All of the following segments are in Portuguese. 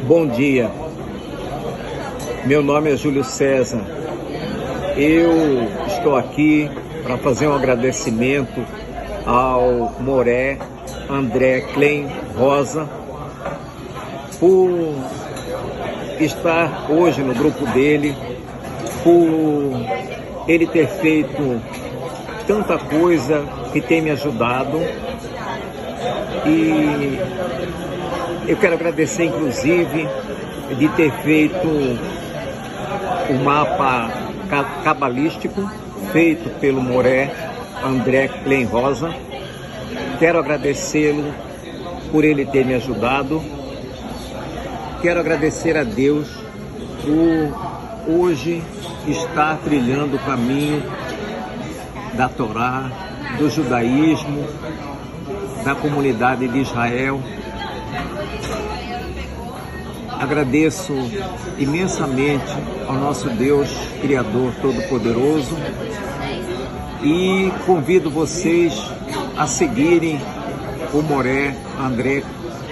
Bom dia, meu nome é Júlio César. Eu estou aqui para fazer um agradecimento ao Moré André Klein Rosa por estar hoje no grupo dele, por ele ter feito tanta coisa que tem me ajudado. E eu quero agradecer, inclusive, de ter feito o mapa cabalístico feito pelo Moré André Klein Rosa. Quero agradecê-lo por ele ter me ajudado. Quero agradecer a Deus por hoje estar trilhando o caminho da Torá, do judaísmo, da comunidade de Israel. Agradeço imensamente ao nosso Deus, Criador Todo-Poderoso, e convido vocês a seguirem o Moré André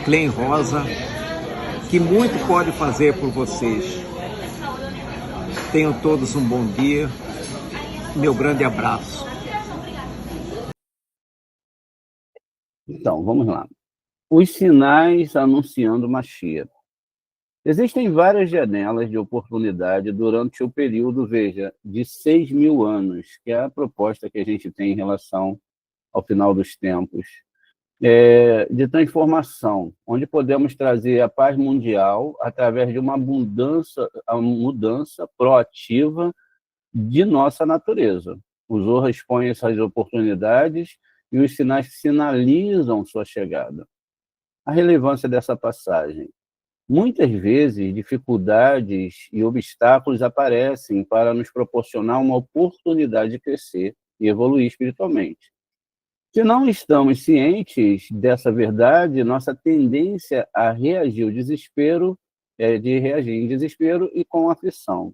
Klein Rosa, que muito pode fazer por vocês. Tenham todos um bom dia. Meu grande abraço. Então, vamos lá. Os sinais anunciando Mashiach. Existem várias janelas de oportunidade durante o período, veja, de 6.000 anos, que é a proposta que a gente tem em relação ao final dos tempos, de transformação, onde podemos trazer a paz mundial através de uma mudança proativa de nossa natureza. O Zohar expõe essas oportunidades e os sinais sinalizam sua chegada. A relevância dessa passagem. Muitas vezes, dificuldades e obstáculos aparecem para nos proporcionar uma oportunidade de crescer e evoluir espiritualmente. Se não estamos cientes dessa verdade, nossa tendência a reagir ao desespero é de reagir em desespero e com aflição.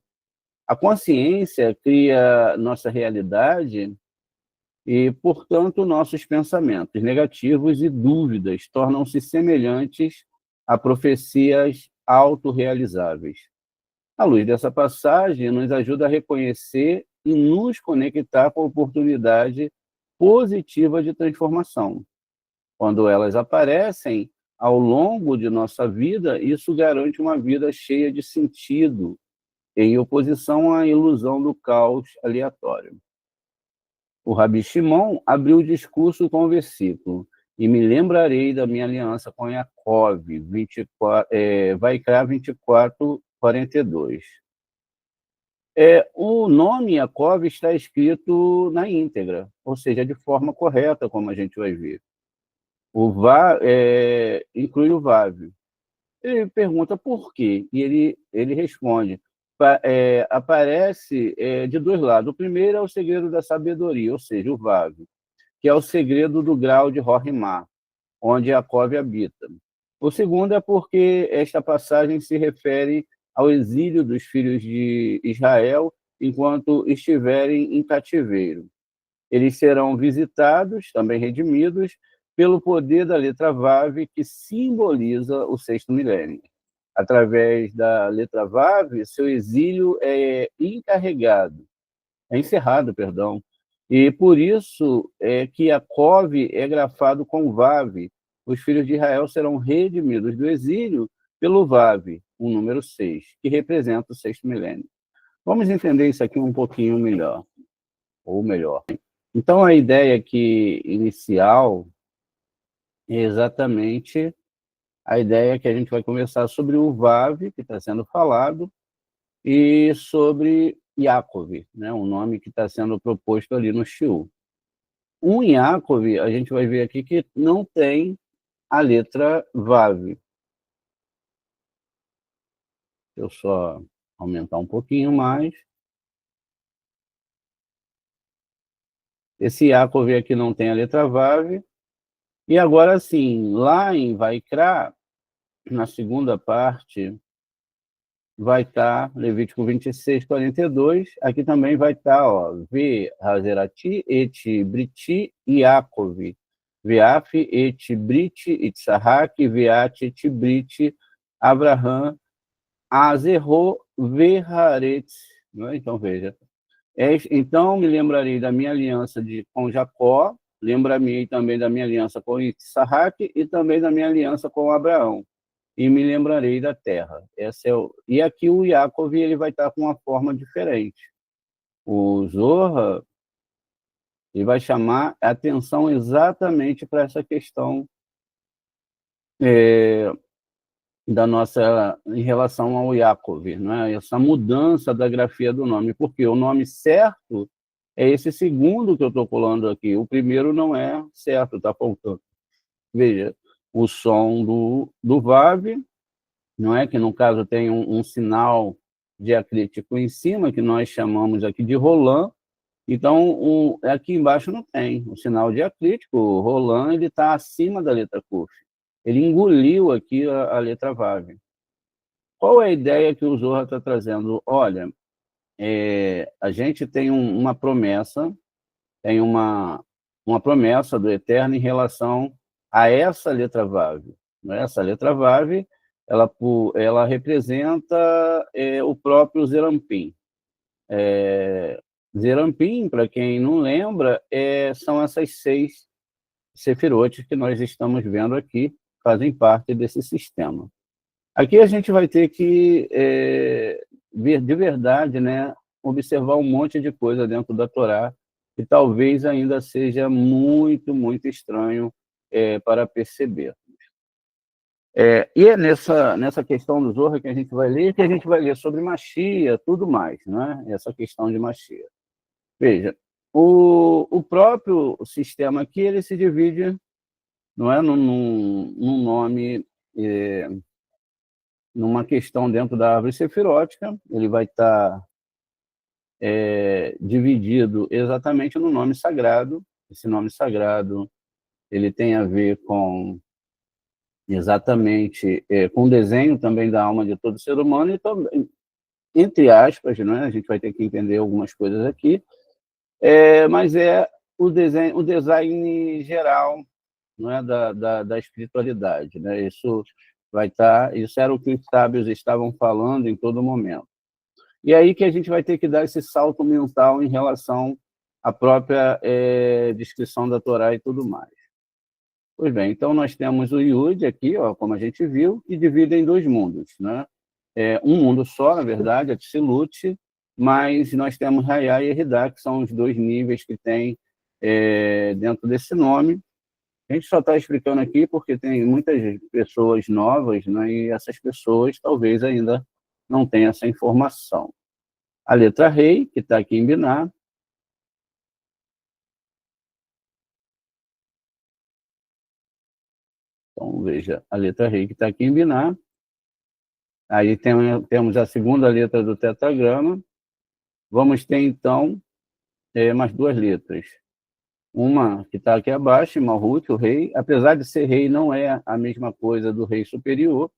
A consciência cria nossa realidade e, portanto, nossos pensamentos negativos e dúvidas tornam-se semelhantes a profecias autorrealizáveis. A luz dessa passagem nos ajuda a reconhecer e nos conectar com a oportunidade positiva de transformação. Quando elas aparecem ao longo de nossa vida, isso garante uma vida cheia de sentido, em oposição à ilusão do caos aleatório. O Rabi Shimon abriu o discurso com o versículo: "E me lembrarei da minha aliança com Yaakov", Vaikra 24, 42. O nome Yaakov está escrito na íntegra, ou seja, de forma correta, como a gente vai ver. O Vav inclui o Vav. Ele pergunta por quê, e ele responde: aparece de dois lados. O primeiro é o segredo da sabedoria, ou seja, o Vav, que é o segredo do grau de Rorimá, onde Jacob habita. O segundo é porque esta passagem se refere ao exílio dos filhos de Israel enquanto estiverem em cativeiro. Eles serão visitados, também redimidos, pelo poder da letra Vav, que simboliza o sexto milênio. Através da letra Vav, seu exílio é encerrado, e por isso é que Jacob é grafado com Vav. Os filhos de Israel serão redimidos do exílio pelo Vav, o número 6, que representa o sexto milênio. Vamos entender isso aqui um pouquinho melhor, ou melhor. Então, a ideia aqui inicial é exatamente a ideia que a gente vai conversar sobre o Vav, que está sendo falado, e sobre Yaakov, né, um nome que está sendo proposto ali no Shiur. Um Yaakov, a gente vai ver aqui que não tem a letra Vav. Deixa eu só aumentar um pouquinho mais. Esse Yaakov aqui não tem a letra Vav. E agora sim, lá em Vaikra, na segunda parte, vai estar Levítico 26, 42. Aqui também vai estar, ó, Ve Hazerati et Briti Yaakov. Veaf et Briti Itzahak, Veat et Briti Abraham, Azerro Verharet. Então, veja. Então, me lembrarei da minha aliança com Jacó, lembrar-me também da minha aliança com Isaac e também da minha aliança com Abraão. E me lembrarei da terra. E aqui o Yaakov ele vai estar com uma forma diferente. O Zohar ele vai chamar a atenção exatamente para essa questão da nossa em relação ao Yaakov, não é? Essa mudança da grafia do nome, porque o nome certo é esse segundo que eu estou colando aqui. O primeiro não é certo, está faltando. Veja, o som do Vav, não é? Que no caso tem um sinal diacrítico em cima, que nós chamamos aqui de Roland. Então, aqui embaixo não tem o sinal diacrítico. O Roland ele está acima da letra Kuf. Ele engoliu aqui a letra Vav. Qual é a ideia que o Zohar está trazendo? Olha, a gente tem uma promessa, tem uma promessa do Eterno em relação a essa letra Vav. Essa letra Vav, ela representa o próprio Zerampim. Zerampim, para quem não lembra, são essas 6 sefirotes que nós estamos vendo aqui, fazem parte desse sistema. Aqui a gente vai ter que ver de verdade, né, observar um monte de coisa dentro da Torá, que talvez ainda seja muito, muito estranho para perceber. E é nessa questão do Zohar que a gente vai ler sobre Mashiach, tudo mais, né? Essa questão de Mashiach. Veja, o próprio sistema aqui, ele se divide, não é, num nome, numa questão dentro da árvore sefirótica, ele vai estar dividido exatamente no nome sagrado. Esse nome sagrado, ele tem a ver com exatamente com o desenho também da alma de todo ser humano e também, entre aspas, né, a gente vai ter que entender algumas coisas aqui, mas o design geral, não é, da espiritualidade, né? Isso era o que os sábios estavam falando em todo momento. E aí que a gente vai ter que dar esse salto mental em relação à própria descrição da Torá e tudo mais. Pois bem, então nós temos o Yud aqui, ó, como a gente viu, que divide em 2 mundos, né? Um mundo só, na verdade, a Tzilut, mas nós temos Hayá e Eridá, que são os 2 níveis que tem dentro desse nome. A gente só está explicando aqui porque tem muitas pessoas novas, né, e essas pessoas talvez ainda não tenham essa informação. A letra Rei, que está aqui em Biná. Então, veja, a letra Rei que está aqui em Biná. Aí temos a segunda letra do tetragrama. Vamos ter, então, mais 2 letras. Uma que está aqui abaixo, Malhut, o rei. Apesar de ser rei, não é a mesma coisa do rei superior.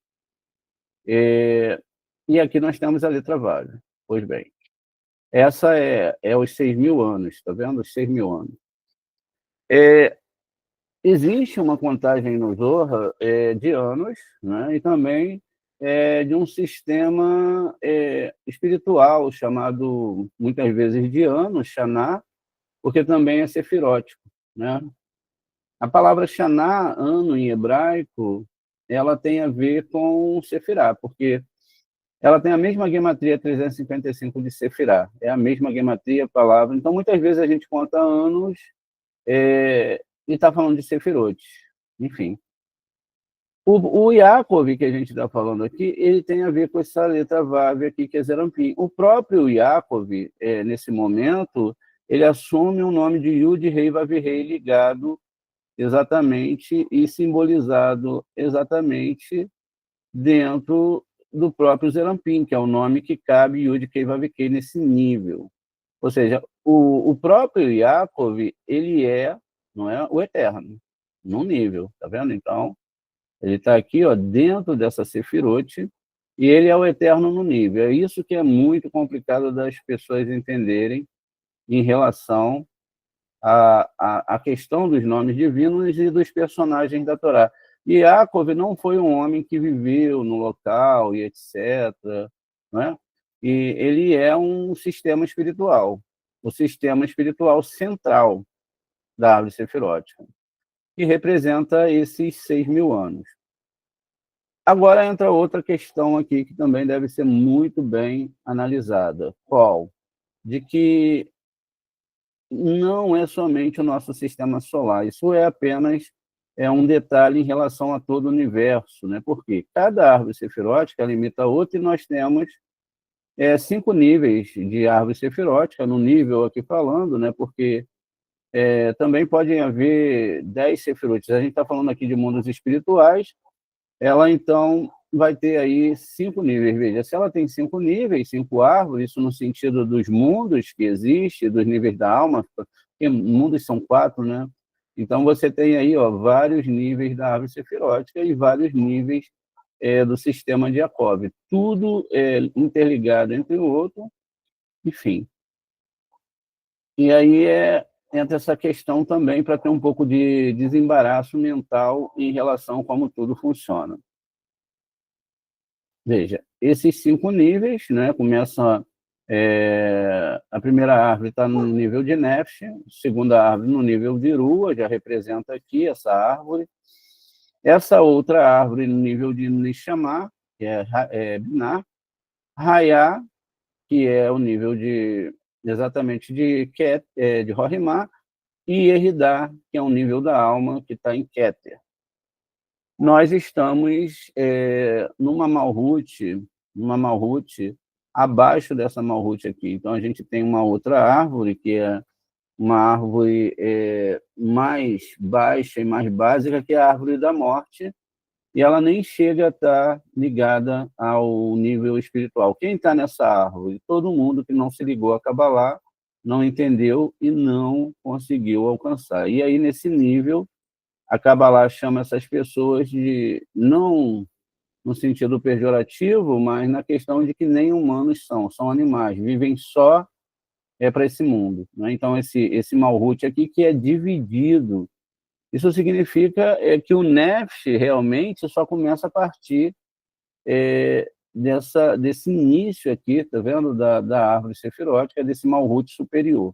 E aqui nós temos a letra Vav. Pois bem, essa é os 6.000 anos, está vendo? Os 6.000 anos. Existe uma contagem no Zohar de anos, né? E também de um sistema espiritual chamado, muitas vezes, de anos, Shaná, porque também é sefirótico, né? A palavra Shaná, ano em hebraico, ela tem a ver com Sefirá, porque ela tem a mesma gematria 355 de Sefirá, é a mesma gematria, palavra. Então, muitas vezes a gente conta anos e está falando de Sefirot. enfim. O Yaakov, que a gente está falando aqui, ele tem a ver com essa letra Vav aqui, que é Zerampim. O próprio Yaakov, nesse momento, ele assume o nome de Yud Rei Vav Rei ligado exatamente e simbolizado exatamente dentro do próprio Zerampim, que é o nome que cabe Yud Kei Vav Kei nesse nível. Ou seja, o próprio Yaakov, ele não é o eterno, num nível, tá vendo? Então, ele está aqui, ó, dentro dessa Sefirot, e ele é o eterno no nível. É isso que é muito complicado das pessoas entenderem em relação à questão dos nomes divinos e dos personagens da Torá. E Yaakov não foi um homem que viveu no local e etc., né? E ele é um sistema espiritual, o sistema espiritual central da árvore sefirótica, que representa esses 6.000 anos. Agora entra outra questão aqui que também deve ser muito bem analisada. Qual? De que não é somente o nosso sistema solar, isso é apenas um detalhe em relação a todo o universo, né? Porque cada árvore sefirótica limita a outra e nós temos 5 níveis de árvore sefirótica, no nível aqui falando, né? Porque também podem haver 10 sefirotes. A gente está falando aqui de mundos espirituais, ela então vai ter aí 5 níveis. Veja, se ela tem 5 níveis, 5 árvores, isso no sentido dos mundos que existem, dos níveis da alma, porque mundos são 4, né? Então você tem aí, ó, vários níveis da árvore sefirótica e vários níveis do sistema de Jacob. Tudo interligado entre o outro, enfim. E aí entra essa questão também para ter um pouco de desembaraço mental em relação a como tudo funciona. Veja, esses 5 níveis, né, começa a primeira árvore está no nível de Nefesh, a segunda árvore no nível de Rua, já representa aqui essa árvore. Essa outra árvore no nível de Neshama, que é Binah, Hayá, que é o nível exatamente de Rohimá, e Eridá, que é o nível da alma, que está em Keter. Nós estamos numa Malhut abaixo dessa Malhut aqui. Então, a gente tem uma outra árvore, que é uma árvore mais baixa e mais básica, que é a árvore da morte, e ela nem chega a estar ligada ao nível espiritual. Quem está nessa árvore? Todo mundo que não se ligou a Kabbalah, não entendeu e não conseguiu alcançar. E aí, nesse nível, a Kabbalah chama essas pessoas de, não no sentido pejorativo, mas na questão de que nem humanos são animais, vivem só para esse mundo, né? Então, esse Malhut aqui, que é dividido, isso significa que o Nefesh realmente só começa a partir desse início aqui, tá vendo? Da árvore sefirótica, desse Malhut superior.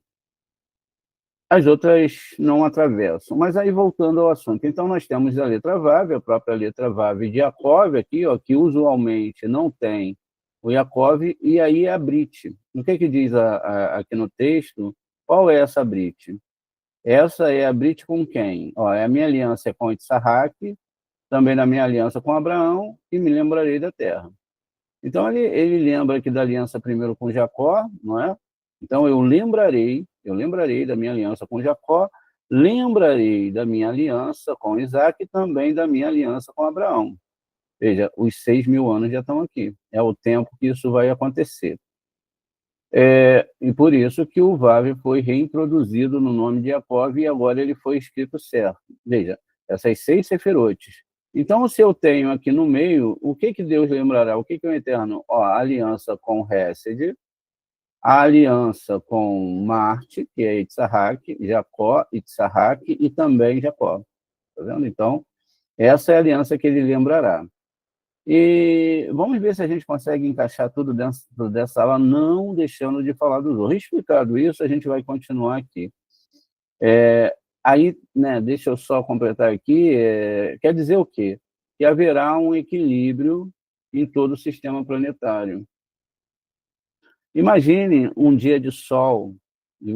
As outras não atravessam. Mas aí, voltando ao assunto, então nós temos a letra Vav, a própria letra Vav de Yaakov aqui, ó, que usualmente não tem o Yaakov, e aí é a Brit. O que diz aqui no texto? Qual é essa Brit? Essa é a Brit com quem? Ó, a minha aliança é com Issaque, também na minha aliança com Abraão, e me lembrarei da terra. Então, ele lembra aqui da aliança primeiro com Jacó, não é? Então, eu lembrarei da minha aliança com Jacó, lembrarei da minha aliança com Isaac e também da minha aliança com Abraão. Veja, os 6.000 anos já estão aqui. É o tempo que isso vai acontecer. E por isso que o Vav foi reintroduzido no nome de Jacob e agora ele foi escrito certo. Veja, essas 6 sefirotes. Então, se eu tenho aqui no meio, o que Deus lembrará? O que é o Eterno? Ó, a aliança com Hesed, a aliança com Marte, que é Itzahak, Jacó, Itzahak e também Jacó. Tá vendo? Então, essa é a aliança que ele lembrará. E vamos ver se a gente consegue encaixar tudo dentro dessa aula, não deixando de falar do Zohar. Explicado isso, a gente vai continuar aqui. Aí, né, deixa eu só completar aqui, quer dizer o quê? Que haverá um equilíbrio em todo o sistema planetário. Imagine um dia de sol E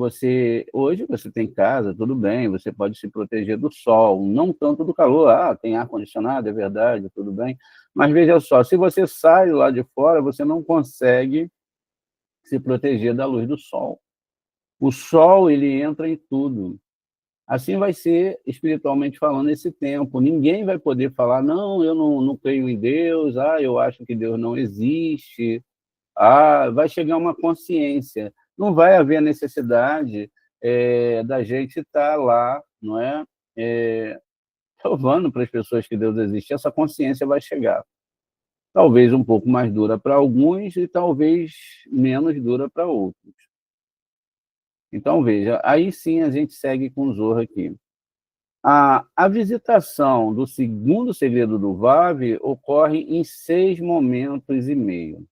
hoje você tem casa, tudo bem, você pode se proteger do sol, não tanto do calor. Ah, tem ar-condicionado, é verdade, tudo bem. Mas veja só, se você sai lá de fora, você não consegue se proteger da luz do sol. O sol, ele entra em tudo. Assim vai ser, espiritualmente falando, esse tempo. Ninguém vai poder falar, não, eu não creio em Deus, eu acho que Deus não existe. Vai chegar uma consciência. Não vai haver necessidade da gente estar lá, não é? Provando para as pessoas que Deus existe. Essa consciência vai chegar. Talvez um pouco mais dura para alguns e talvez menos dura para outros. Então, veja, aí sim a gente segue com o Zohar aqui. A visitação do segundo segredo do Vav ocorre em 6 momentos e meio.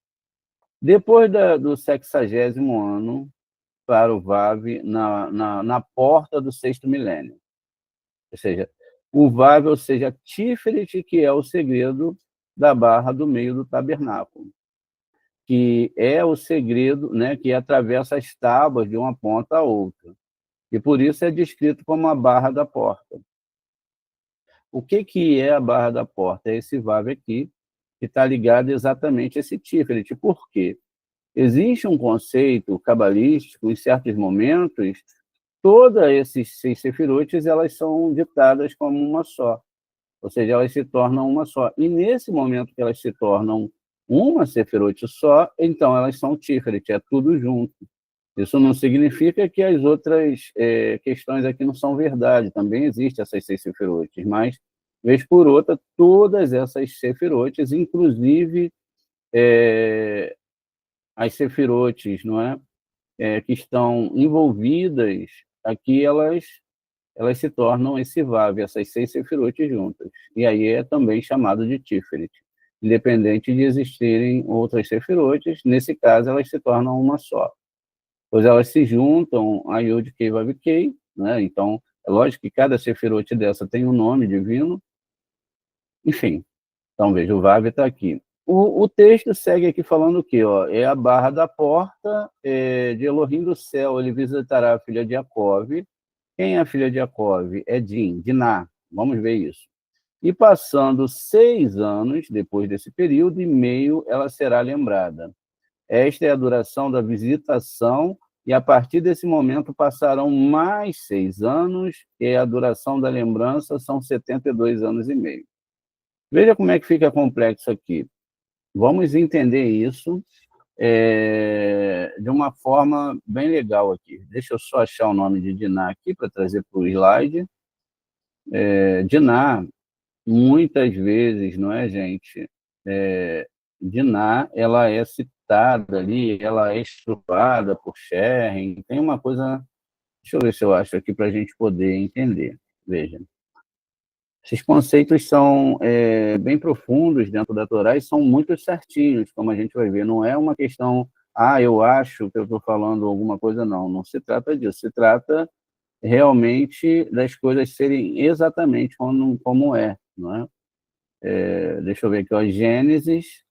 Depois do 60º ano, para o Vav, na porta do 6º milênio. Ou seja, o Vav, ou seja, Tiferet, que é o segredo da barra do meio do tabernáculo, que é o segredo, né, que atravessa as tábuas de uma ponta a outra. E por isso é descrito como a barra da porta. O que é a barra da porta? É esse Vav aqui, que está ligado exatamente a esse Tiferet. Por quê? Existe um conceito cabalístico, em certos momentos, todos esses 6 sefirotes, elas são ditadas como uma só. Ou seja, elas se tornam uma só. E nesse momento que elas se tornam uma sefirote só, então elas são Tiferet, é tudo junto. Isso não significa que as outras questões aqui não são verdade. Também existem essas 6 sefirotes, mas, vez por outra, todas essas sefirotes, inclusive as sefirotes, não é? Que estão envolvidas, aqui elas se tornam esse Vav, essas 6 sefirotes juntas. E aí é também chamado de Tiferet. Independente de existirem outras sefirotes, nesse caso elas se tornam uma só. Pois elas se juntam a Yud Kei Vav Kei, né? Então, é lógico que cada sefirote dessa tem um nome divino. Enfim, então veja, o Vav está aqui. O texto segue aqui falando o quê? Ó? É a barra da porta de Elohim do céu, ele visitará a filha de Jacó. Quem é a filha de Jacó? É Diná. Vamos ver isso. E passando 6 anos, depois desse período e meio, ela será lembrada. Esta é a duração da visitação, e a partir desse momento passarão mais 6 anos, e a duração da lembrança são 72 anos e meio. Veja como é que fica complexo aqui. Vamos entender isso de uma forma bem legal aqui. Deixa eu só achar o nome de Diná aqui para trazer para o slide. Diná, muitas vezes, não é, gente? Diná, ela é citada ali, ela é estruturada por Sherrin. Tem uma coisa... Deixa eu ver se eu acho aqui para a gente poder entender. Veja. Esses conceitos são bem profundos dentro da Torá e são muito certinhos, como a gente vai ver. Não é uma questão, eu acho que eu estou falando alguma coisa, não. Não se trata disso. Se trata realmente das coisas serem exatamente como é, não é? Deixa eu ver aqui, ó, Gênesis,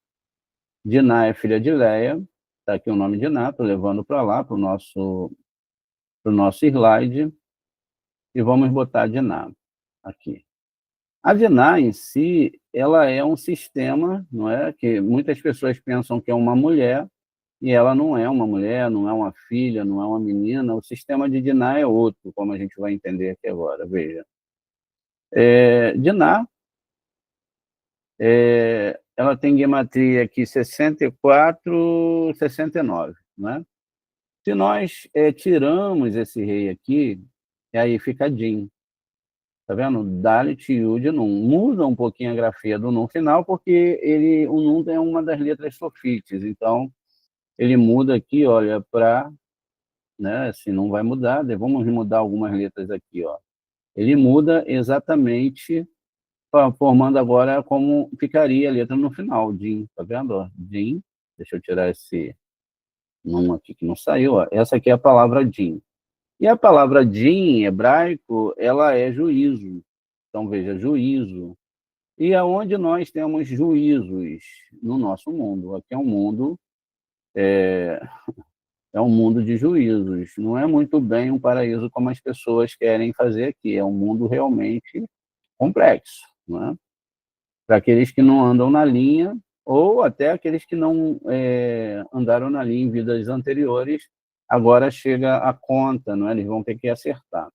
Diná é filha de Leia, está aqui o nome de Diná, estou levando para lá, para o nosso slide, e vamos botar Diná aqui. A Diná em si, ela é um sistema, não é? Que muitas pessoas pensam que é uma mulher, e ela não é uma mulher, não é uma filha, não é uma menina. O sistema de Diná é outro, como a gente vai entender aqui agora. Veja. Diná, ela tem gematria aqui 64, 69, né? Se nós tiramos esse rei aqui, aí fica Din. Tá vendo? Dalit, Yud, Nun. Muda um pouquinho a grafia do Nun final, porque o Nun é uma das letras sofites. Então, ele muda aqui, olha, para... Né, assim, não vai mudar. Vamos mudar algumas letras aqui, ó. Ele muda exatamente, formando agora como ficaria a letra no final, Din. Tá vendo? Din. Deixa eu tirar esse Nun aqui que não saiu. Ó. Essa aqui é a palavra Din. E a palavra Din, em hebraico, ela é juízo. Então, veja, juízo. E aonde nós temos juízos? No nosso mundo. Aqui é um mundo, é é um mundo de juízos. Não é muito bem um paraíso como as pessoas querem fazer aqui. É um mundo realmente complexo, não é? Para aqueles que não andam na linha, ou até aqueles que não andaram na linha em vidas anteriores, agora chega a conta, não é? Eles vão ter que acertar.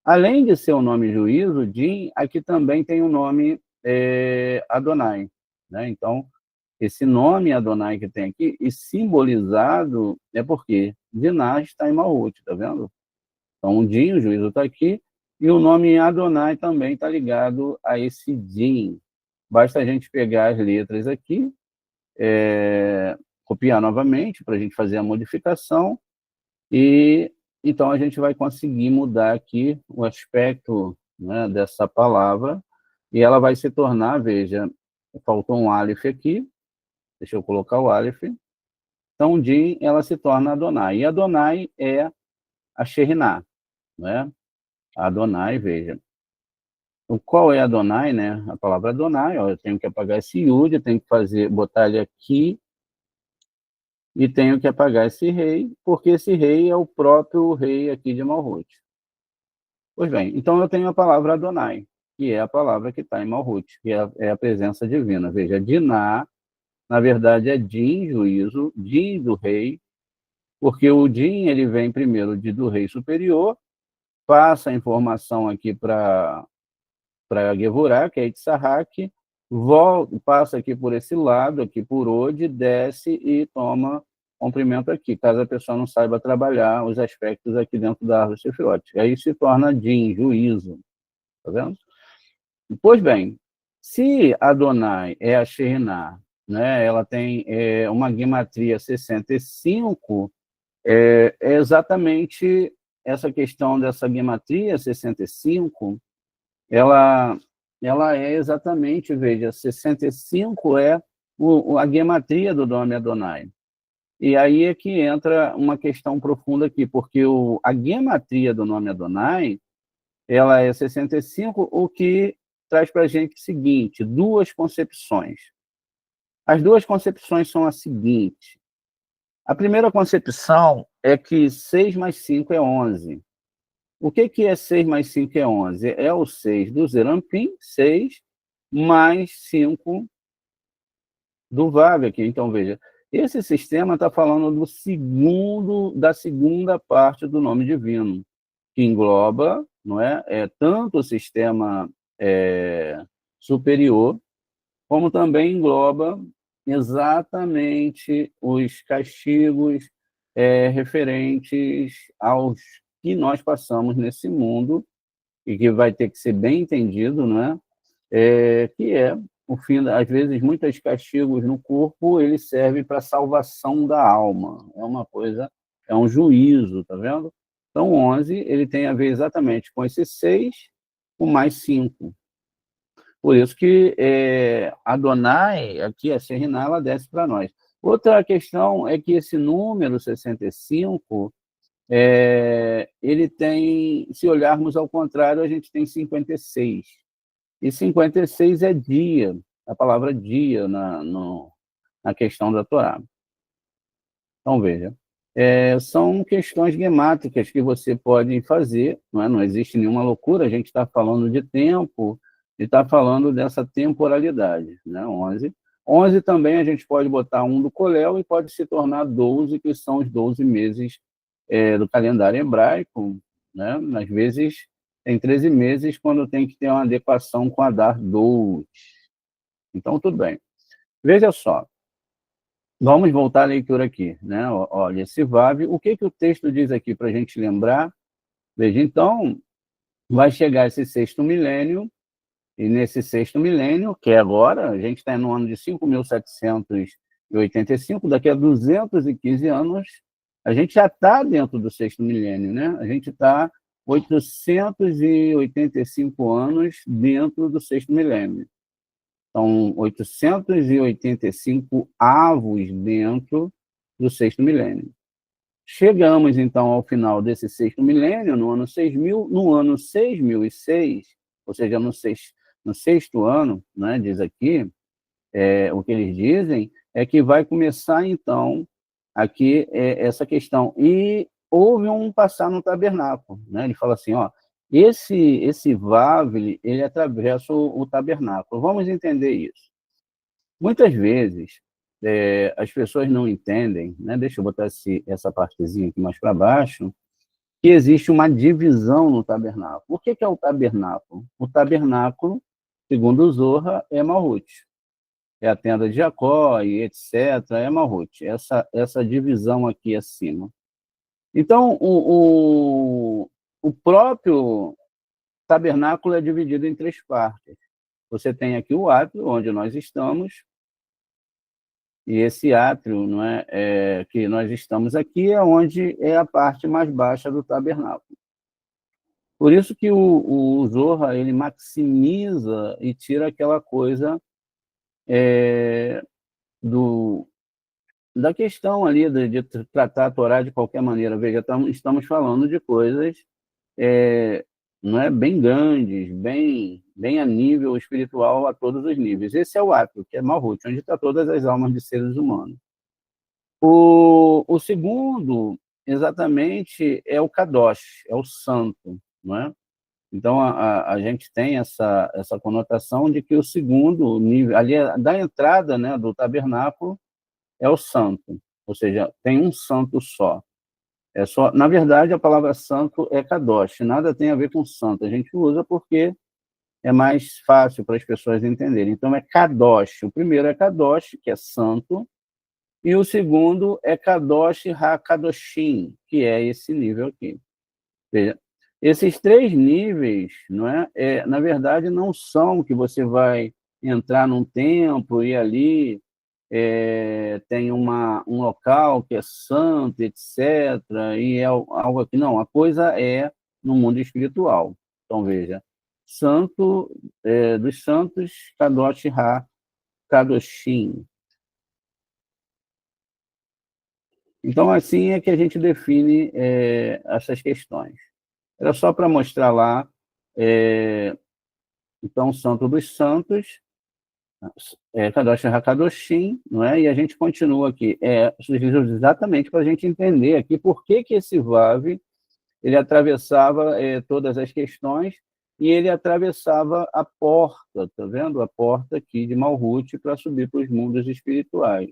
Além de ser o nome juízo, Din, aqui também tem o nome Adonai, né? Então, esse nome Adonai que tem aqui, e simbolizado é porque Diná está em Malhut, tá vendo? Então, o Din, o juízo está aqui, e o nome Adonai também está ligado a esse Din. Basta a gente pegar as letras aqui, copiar novamente para a gente fazer a modificação, e então a gente vai conseguir mudar aqui o aspecto, né, dessa palavra, e ela vai se tornar, veja, faltou um Aleph aqui, deixa eu colocar o Aleph. Então, Din, ela se torna Adonai. E Adonai é a Sheriná, né? Adonai, veja. Qual é Adonai, né? A palavra Adonai, ó, eu tenho que apagar esse Yud, eu tenho que botar ele aqui, e tenho que apagar esse rei, porque esse rei é o próprio rei aqui de Malhut. Pois bem, então eu tenho a palavra Adonai, que é a palavra que está em Malhut, que é a presença divina. Veja, Diná, na verdade, é Din, juízo, Din do rei, porque o Din ele vem primeiro do rei superior, passa a informação aqui para Gevurah, que é Itzahak, volta, passa aqui por esse lado, aqui por Od, desce e toma comprimento aqui, caso a pessoa não saiba trabalhar os aspectos aqui dentro da árvore Sefirot. Aí se torna Din, juízo. Tá vendo? Pois bem, se Adonai é a Sheriná, né, ela tem uma gematria 65, é exatamente essa questão dessa gematria 65, ela é exatamente, veja, 65 é a gematria do nome Adonai. E aí é que entra uma questão profunda aqui, porque a gematria do nome Adonai, ela é 65, o que traz para a gente o seguinte, duas concepções. As duas concepções são as seguintes. A primeira concepção é que 6 mais 5 é 11. O que é 6 mais 5 é 11? É o 6 do Zerampim, 6, mais 5 do Vav aqui. Então, veja, esse sistema está falando da segunda parte do nome divino, que engloba, não é tanto o sistema superior, como também engloba exatamente os castigos referentes aos que nós passamos nesse mundo, e que vai ter que ser bem entendido, não é? Que é o fim, às vezes, muitos castigos no corpo, ele serve para a salvação da alma. É uma coisa, é um juízo, tá vendo? Então, 11, ele tem a ver exatamente com esse 6, com mais 5. Por isso que Adonai, aqui a Sheriná, ela desce para nós. Outra questão é que esse número 65, ele tem, se olharmos ao contrário, a gente tem 56. E 56 é dia, a palavra dia na questão da Torá. Então, veja, são questões gemátricas que você pode fazer, não existe nenhuma loucura, a gente está falando de tempo e está falando dessa temporalidade, né? 11. 11 também a gente pode botar um do Colel e pode se tornar 12, que são os 12 meses do calendário hebraico, né? Às vezes tem 13 meses quando tem que ter uma adequação com Adar 2. Então, tudo bem. Veja só. Vamos voltar à leitura aqui, né? Olha, esse Vav, o que o texto diz aqui para a gente lembrar? Veja, então, vai chegar esse sexto milênio, e nesse sexto milênio, que é agora, a gente está no ano de 5.785, daqui a 215 anos, a gente já está dentro do sexto milênio, né? A gente está 885 anos dentro do sexto milênio. Então, 885 avos dentro do sexto milênio. Chegamos, então, ao final desse sexto milênio, no ano 6.000, no ano 6.006, ou seja, no sexto ano, né, diz aqui, o que eles dizem é que vai começar, então, aqui essa questão. E houve um passar no tabernáculo, né? Ele fala assim, ó, esse Vav, ele atravessa o tabernáculo. Vamos entender isso. Muitas vezes, as pessoas não entendem, né? Deixa eu botar essa partezinha aqui mais para baixo, que existe uma divisão no tabernáculo. O que é o tabernáculo? O tabernáculo, segundo o Zohar, é Malhut. É a tenda de Jacó e etc. É Malhut. Essa divisão aqui acima. Então, o próprio tabernáculo é dividido em 3 partes. Você tem aqui o átrio, onde nós estamos, e esse átrio, não que nós estamos aqui, é onde é a parte mais baixa do tabernáculo. Por isso que o Zohar, ele maximiza e tira aquela coisa da questão ali de tratar a Torá de qualquer maneira. Veja, estamos falando de coisas não é, bem grandes, bem a nível espiritual, a todos os níveis. Esse é o átrio, que é Malhut, onde está todas as almas de seres humanos. O segundo, exatamente, é o Kadosh, é o santo, não é? Então, a gente tem essa conotação de que o segundo nível, ali da entrada, né, do tabernáculo, é o santo, ou seja, tem um santo só. Na verdade, a palavra santo é Kadosh, nada tem a ver com santo. A gente usa porque é mais fácil para as pessoas entenderem. Então, é Kadosh. O primeiro é Kadosh, que é santo, e o segundo é Kadosh HaKadoshim, que é esse nível aqui. Veja, esses 3 níveis, não na verdade, não são que você vai entrar num templo e ali tem um local que é santo, etc., e é algo aqui. Não, a coisa é no mundo espiritual. Então, veja, santo dos santos, Kadosh HaKadoshim. Então, assim é que a gente define essas questões. Era só para mostrar lá, então, Santo dos Santos, Kadosh HaKadoshim, não é? E a gente continua aqui, exatamente para a gente entender aqui por que esse Vav, ele atravessava todas as questões e ele atravessava a porta, tá vendo? A porta aqui de Malhut para subir para os mundos espirituais.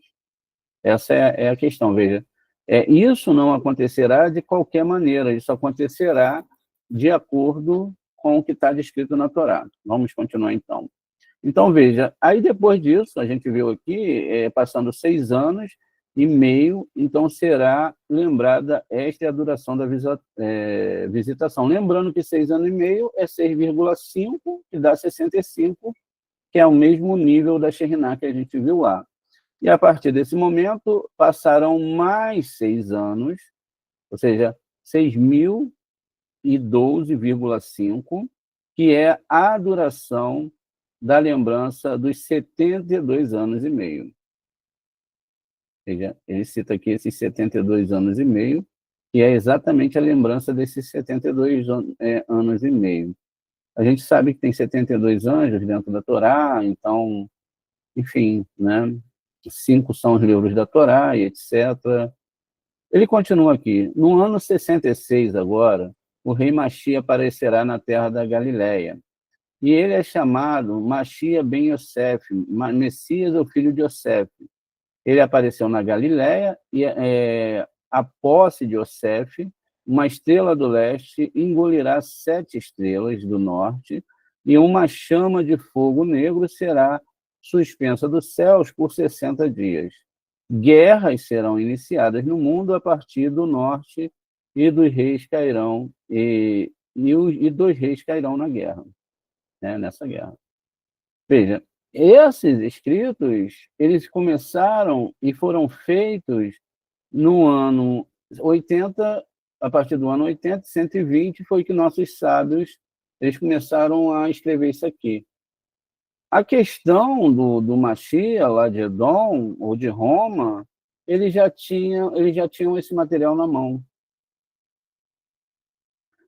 Essa é a questão, veja. Isso não acontecerá de qualquer maneira, isso acontecerá de acordo com o que está descrito na Torá. Vamos continuar, então. Então, veja, aí depois disso, a gente viu aqui, passando 6 anos e meio, então será lembrada esta é a duração da visitação. Lembrando que 6 anos e meio é 6,5, que dá 65, que é o mesmo nível da Shekhinah que a gente viu lá. E a partir desse momento, passaram mais 6 anos, ou seja, 6.012,5, que é a duração da lembrança dos 72 anos e meio. Ou seja, ele cita aqui esses 72 anos e meio, que é exatamente a lembrança desses 72 anos e meio. A gente sabe que tem 72 anjos dentro da Torá, então, enfim, né? 5 são os livros da Torá e etc. Ele continua aqui. No ano 66 agora, o rei Machia aparecerá na terra da Galileia. E ele é chamado Machia ben Yosef, Messias, o filho de Yosef. Ele apareceu na Galileia e a posse de Yosef, uma estrela do leste engolirá 7 estrelas do norte e uma chama de fogo negro será suspensa dos céus por 60 dias. Guerras serão iniciadas no mundo a partir do norte e dos reis cairão e 2 reis cairão na guerra, né, nessa guerra. Veja, esses escritos, eles começaram e foram feitos no ano 80, a partir do ano 80, 120, foi que nossos sábios eles começaram a escrever isso aqui. A questão do Machia, lá de Edom, ou de Roma, eles já tinham esse material na mão.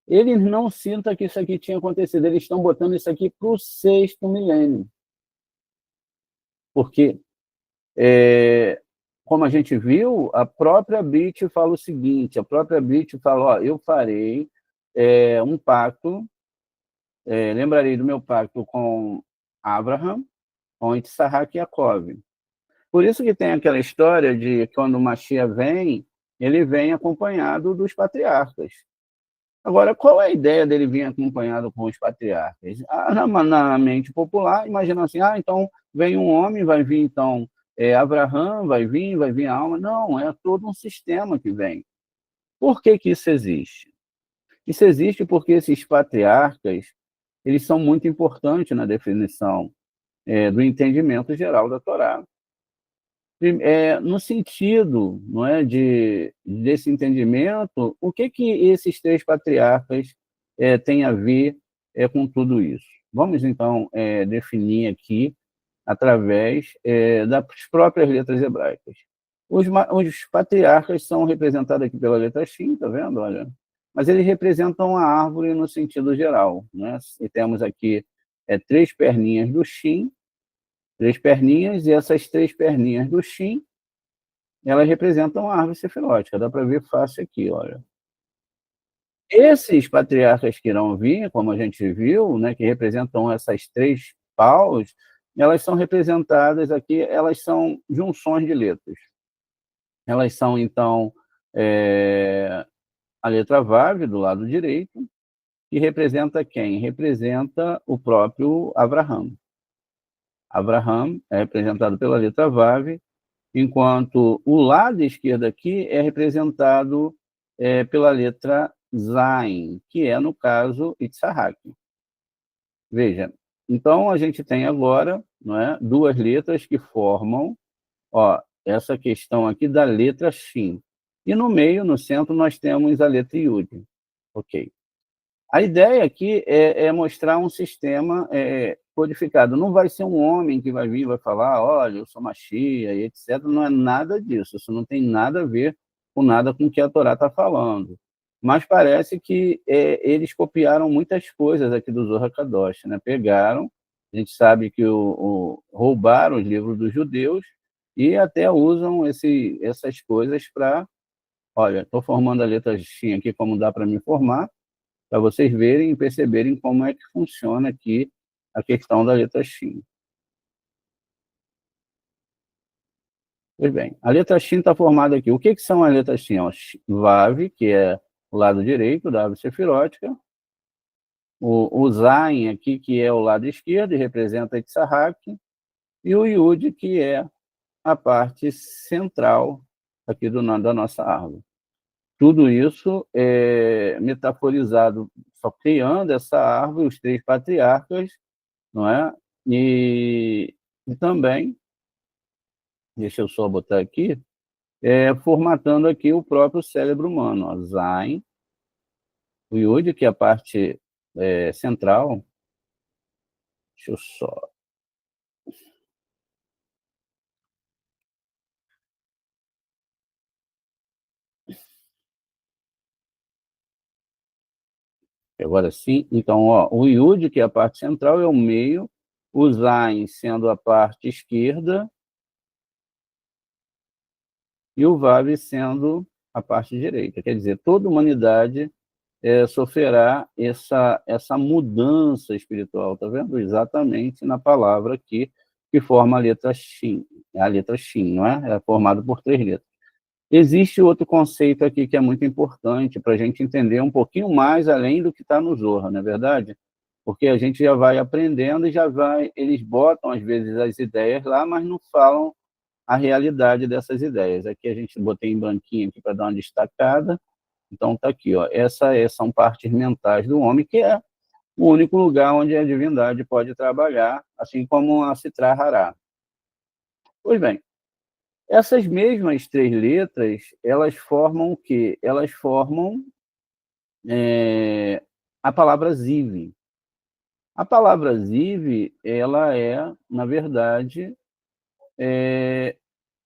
Eles não citam que isso aqui tinha acontecido, eles estão botando isso aqui para o 6º milênio. Porque como a gente viu, a própria Brit fala o seguinte, a própria Brit fala, ó, eu farei um pacto, lembrarei do meu pacto com Abraham, com Issaque e Jacob. Por isso que tem aquela história de quando o Mashiach vem, ele vem acompanhado dos patriarcas. Agora, qual é a ideia dele vir acompanhado com os patriarcas? Na mente popular, imagina assim, então vem um homem, vai vir então Abraham, vai vir a alma. Não, é todo um sistema que vem. Por que que isso existe? Isso existe porque esses patriarcas, eles são muito importantes na definição do entendimento geral da Torá. No sentido, não é, desse entendimento, o que que esses três patriarcas têm a ver com tudo isso? Vamos, então, definir aqui através das próprias letras hebraicas. Os patriarcas são representados aqui pela letra Shin, tá vendo? Olha, mas eles representam a árvore no sentido geral, né? E temos aqui três perninhas do Shin, três perninhas, e essas três perninhas do Shin, elas representam a árvore sefilótica. Dá para ver fácil aqui, olha. Esses patriarcas que irão vir, como a gente viu, né, que representam essas três paus, elas são representadas aqui, elas são junções de letras. Elas são, então, a letra Vav, do lado direito, que representa quem? Representa o próprio Abraham. Abraham é representado pela letra Vav, enquanto o lado esquerdo aqui é representado pela letra Zain, que é, no caso, Itzhak. Veja, então a gente tem agora, não é, duas letras que formam essa questão aqui da letra Shin. E no meio, no centro, nós temos a letra Yud. Ok. A ideia aqui é mostrar um sistema codificado. Não vai ser um homem que vai vir e vai falar, olha, eu sou Mashiach, e etc. Não é nada disso. Isso não tem nada a ver com nada com o que a Torá está falando. Mas parece que eles copiaram muitas coisas aqui do Zohar Kadosh, né? Pegaram, a gente sabe que roubaram os livros dos judeus e até usam essas coisas para... Olha, estou formando a letra Shin aqui como dá para me formar, para vocês verem e perceberem como é que funciona aqui a questão da letra Shin. Pois bem, a letra Shin está formada aqui. O que são as letras Shin? Vav, que é o lado direito da árvore sefirótica. O Zain aqui, que é o lado esquerdo, e representa Itzhak. E o Yud, que é a parte central aqui da nossa árvore. Tudo isso é metaforizado, só criando essa árvore, os três patriarcas, não é? E também, deixa eu só botar aqui, formatando aqui o próprio cérebro humano. Ó, Zain, o Yud, que é a parte central. Deixa eu só... Agora sim, então, o Yud, que é a parte central, é o meio, o Zain sendo a parte esquerda, e o Vav sendo a parte direita. Quer dizer, toda a humanidade sofrerá essa mudança espiritual, está vendo? Exatamente na palavra aqui, que forma a letra Shin. A letra Shin, não é? É formada por três letras. Existe outro conceito aqui que é muito importante para a gente entender um pouquinho mais além do que está no Zohar, não é verdade? Porque a gente já vai aprendendo e eles botam às vezes as ideias lá, mas não falam a realidade dessas ideias. Aqui a gente botei em branquinho aqui para dar uma destacada. Então está aqui, são partes mentais do homem, que é o único lugar onde a divindade pode trabalhar, assim como a Sitra Hará. Pois bem, essas mesmas três letras, elas formam o quê? Elas formam a palavra Ziv. A palavra Ziv, ela é, na verdade,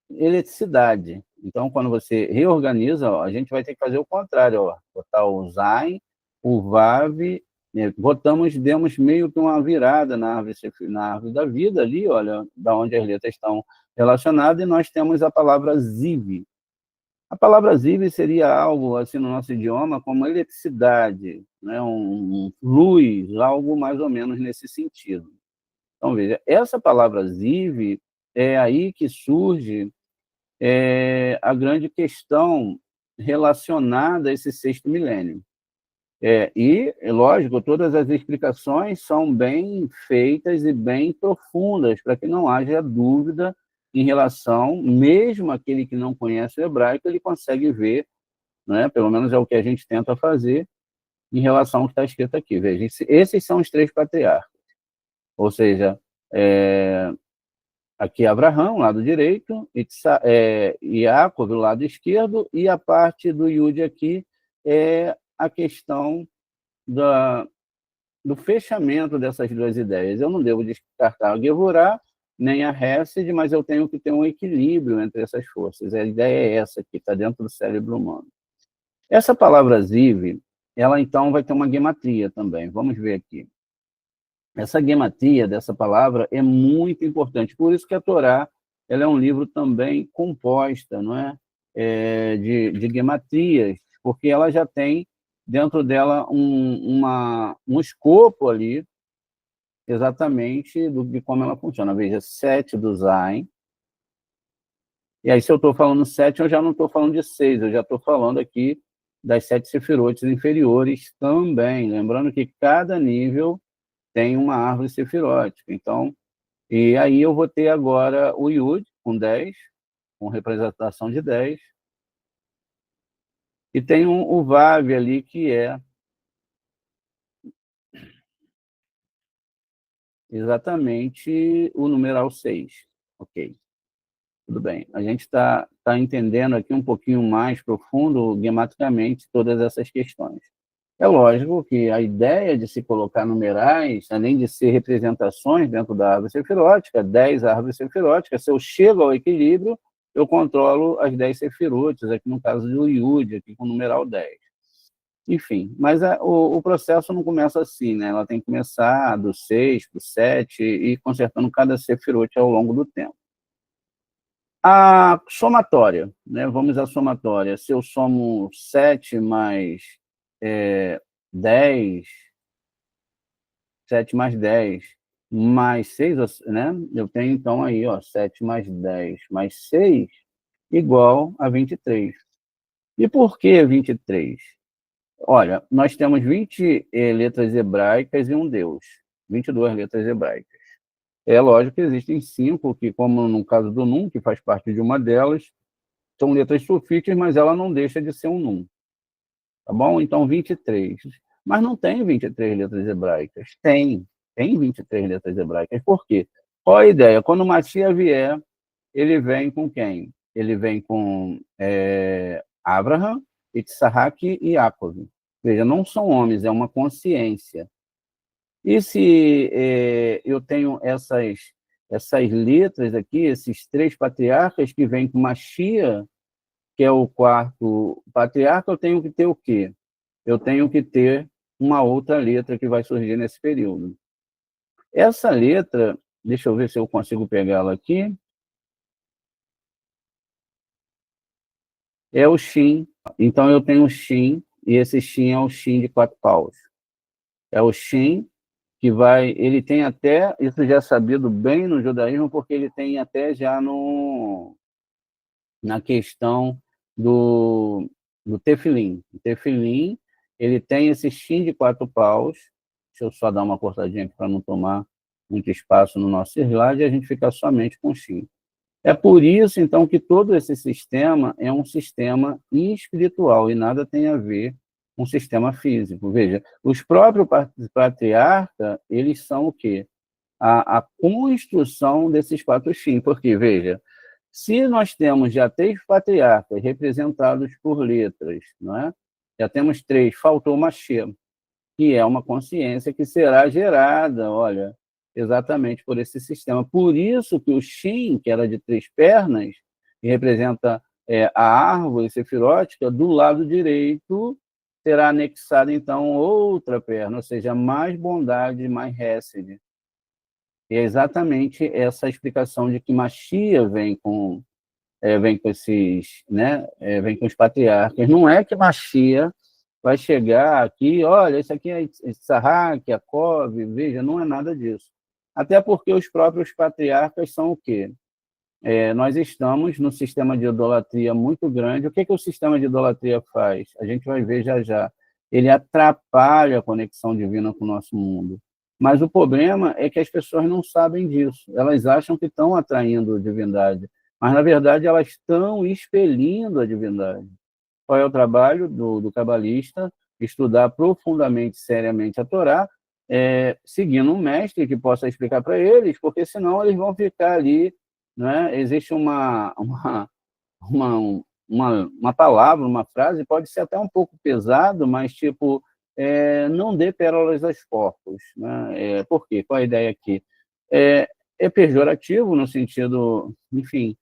eletricidade. Então, quando você reorganiza, a gente vai ter que fazer o contrário, botar o Zain, o Vav Demos meio que uma virada na árvore da vida ali, olha, da onde as letras estão relacionadas, e nós temos a palavra Ziv. A palavra Ziv seria algo, assim, no nosso idioma, como eletricidade, né? Luz, algo mais ou menos nesse sentido. Então, veja, essa palavra Ziv é aí que surge a grande questão relacionada a esse sexto milênio. E, é lógico, todas as explicações são bem feitas e bem profundas, para que não haja dúvida em relação, mesmo aquele que não conhece o hebraico, ele consegue ver, né? Pelo menos é o que a gente tenta fazer, em relação ao que está escrito aqui. Veja, esses são os três patriarcas, ou seja, aqui Abraão, lado direito, Jacob, do lado esquerdo, e a parte do Yud aqui é a questão do fechamento dessas duas ideias. Eu não devo descartar a Gevurah, nem a Hesed, mas eu tenho que ter um equilíbrio entre essas forças. A ideia é essa, que está dentro do cérebro humano. Essa palavra Ziv, ela então vai ter uma gematria também. Vamos ver aqui. Essa gematria dessa palavra é muito importante. Por isso que a Torá, ela é um livro também composta, não é? De gematrias, porque ela já tem dentro dela um escopo ali, exatamente de como ela funciona. Veja, 7 do Zain. E aí, se eu estou falando 7, eu já não estou falando de 6, eu já estou falando aqui das 7 sefirotes inferiores também. Lembrando que cada nível tem uma árvore sefirótica. Então, e aí eu vou ter agora o Yud, com 10, com representação de 10. E tem o Vav ali, que é exatamente o numeral 6. Ok, tudo bem. A gente está entendendo aqui um pouquinho mais profundo, gematricamente, todas essas questões. É lógico que a ideia de se colocar numerais, além de ser representações dentro da árvore sefirótica, 10 árvores sefiróticas, se eu chego ao equilíbrio, eu controlo as 10 sefirotes, aqui no caso do Yud, aqui com o numeral 10. Enfim, mas o processo não começa assim, né? Ela tem que começar do 6 para o 7 e ir consertando cada sefirote ao longo do tempo. A somatória, né? Vamos à somatória. Se eu somo 7 mais 10, 7 mais 10 mais 6, né? Eu tenho então aí, ó, 7 mais 10 mais 6 igual a 23. E por que 23? Olha, nós temos 20 letras hebraicas e um Deus. 22 letras hebraicas. É lógico que existem 5, que, como no caso do Num, que faz parte de uma delas, são letras sufixas, mas ela não deixa de ser um Num. Tá bom? Então, 23. Mas não tem 23 letras hebraicas. Tem 23 letras hebraicas. Por quê? Qual a ideia? Quando o Mashiach vier, ele vem com quem? Ele vem com Abraham, Yitzhak e Jacob. Veja, não são homens, é uma consciência. E se eu tenho essas letras aqui, esses 3 patriarcas que vêm com Mashiach, que é o 4º patriarca, eu tenho que ter o quê? Eu tenho que ter uma outra letra que vai surgir nesse período. Essa letra, deixa eu ver se eu consigo pegá-la aqui, é o Shin. Então, eu tenho o Shin, e esse Shin é o Shin de 4 paus. É o Shin que vai... Ele tem até... Isso já é sabido bem no judaísmo, porque ele tem até já na questão do tefilim. O tefilim, ele tem esse Shin de 4 paus. Deixa eu só dar uma cortadinha aqui para não tomar muito espaço no nosso slide, e a gente fica somente com o Shin. É por isso, então, que todo esse sistema é um sistema espiritual e nada tem a ver com o sistema físico. Veja, os próprios patriarcas, eles são o quê? A construção desses 4 Shin. Porque, veja, se nós temos já 3 patriarcas representados por letras, não é? Já temos 3, faltou uma Mashiach, que é uma consciência que será gerada, olha, exatamente por esse sistema. Por isso que o Shin, que era de 3 pernas, que representa a árvore sefirótica, do lado direito será anexada, então, outra perna, ou seja, mais bondade, mais hesed. E é exatamente essa explicação de que Mashiach vem com esses, né, vem com os patriarcas. Não é que Mashiach vai chegar aqui, olha, esse aqui é Isaac, Jacob, veja, não é nada disso. Até porque os próprios patriarcas são o quê? Nós estamos num sistema de idolatria muito grande. O que o sistema de idolatria faz? A gente vai ver já já. Ele atrapalha a conexão divina com o nosso mundo. Mas o problema é que as pessoas não sabem disso. Elas acham que estão atraindo a divindade, mas, na verdade, elas estão expelindo a divindade. Qual é o trabalho do cabalista? Estudar profundamente, seriamente a Torá, seguindo um mestre que possa explicar para eles, porque senão eles vão ficar ali, né? Existe uma palavra, uma frase, pode ser até um pouco pesado, mas tipo, não dê pérolas aos porcos, né? Por quê? Qual a ideia aqui? É pejorativo no sentido, enfim,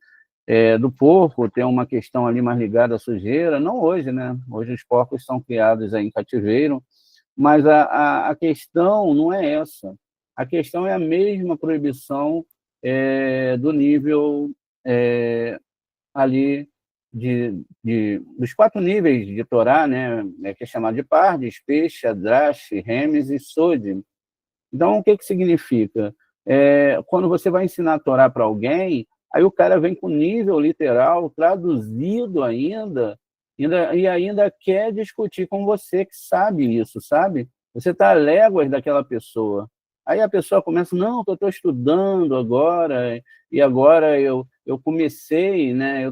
do porco ter uma questão ali mais ligada à sujeira, não hoje, né? Hoje os porcos são criados aí em cativeiro, mas a questão não é essa. A questão é a mesma proibição do nível ali dos 4 níveis de Torá, né, que é chamado de Pardes, Peixe, Adrash, Remes e Sod. Então, o que significa? Quando você vai ensinar a Torá para alguém, aí o cara vem com nível literal, traduzido ainda, e ainda quer discutir com você que sabe isso, sabe? Você está a léguas daquela pessoa. Aí a pessoa começa, não, eu estou estudando agora, e agora eu comecei, né?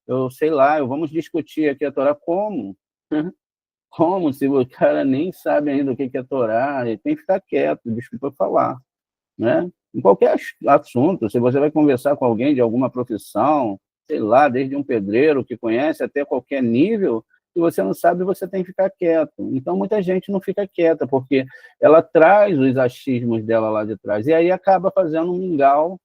Eu sei lá, vamos discutir aqui a Torá como? Como se o cara nem sabe ainda o que é Torá, ele tem que ficar quieto, desculpa falar, né? Em qualquer assunto, se você vai conversar com alguém de alguma profissão, sei lá, desde um pedreiro que conhece até qualquer nível, se você não sabe, você tem que ficar quieto. Então, muita gente não fica quieta, porque ela traz os achismos dela lá de trás, e aí acaba fazendo um mingau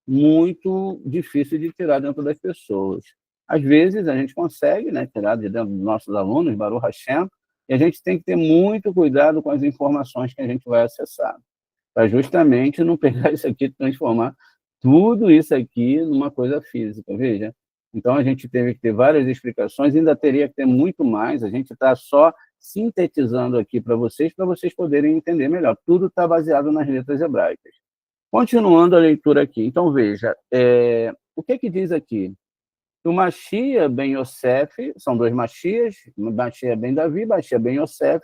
muito difícil de tirar dentro das pessoas. Às vezes, a gente consegue, né, tirar de dentro dos nossos alunos, Baruch Hashem, e a gente tem que ter muito cuidado com as informações que a gente vai acessar, para justamente não pegar isso aqui e transformar tudo isso aqui numa coisa física, veja. Então, a gente teve que ter várias explicações, ainda teria que ter muito mais, a gente está só sintetizando aqui para vocês poderem entender melhor. Tudo está baseado nas letras hebraicas. Continuando a leitura aqui, então veja, o que diz aqui? O Mashiach ben Yosef, são 2 Mashiachs, Mashiach ben Davi, Mashiach ben Yosef.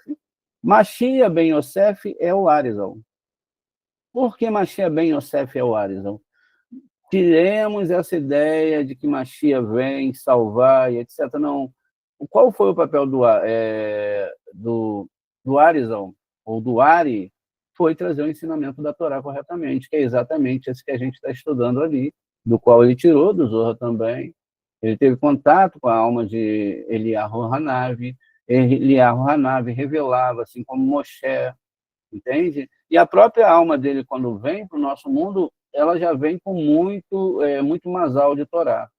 Mashiach ben Yosef é o Arizal. Por que Mashiach ben Yosef é o Arizal? Tiremos essa ideia de que Mashiach vem salvar e etc. Não. Qual foi o papel do Arizal, ou do Ari? Foi trazer o ensinamento da Torá corretamente, que é exatamente esse que a gente está estudando ali, do qual ele tirou do Zohar também. Ele teve contato com a alma de Eliyahu Hanavi. Eliyahu Hanavi revelava, assim como Moshe, entende? E a própria alma dele, quando vem para o nosso mundo, ela já vem com muito masal de Torá.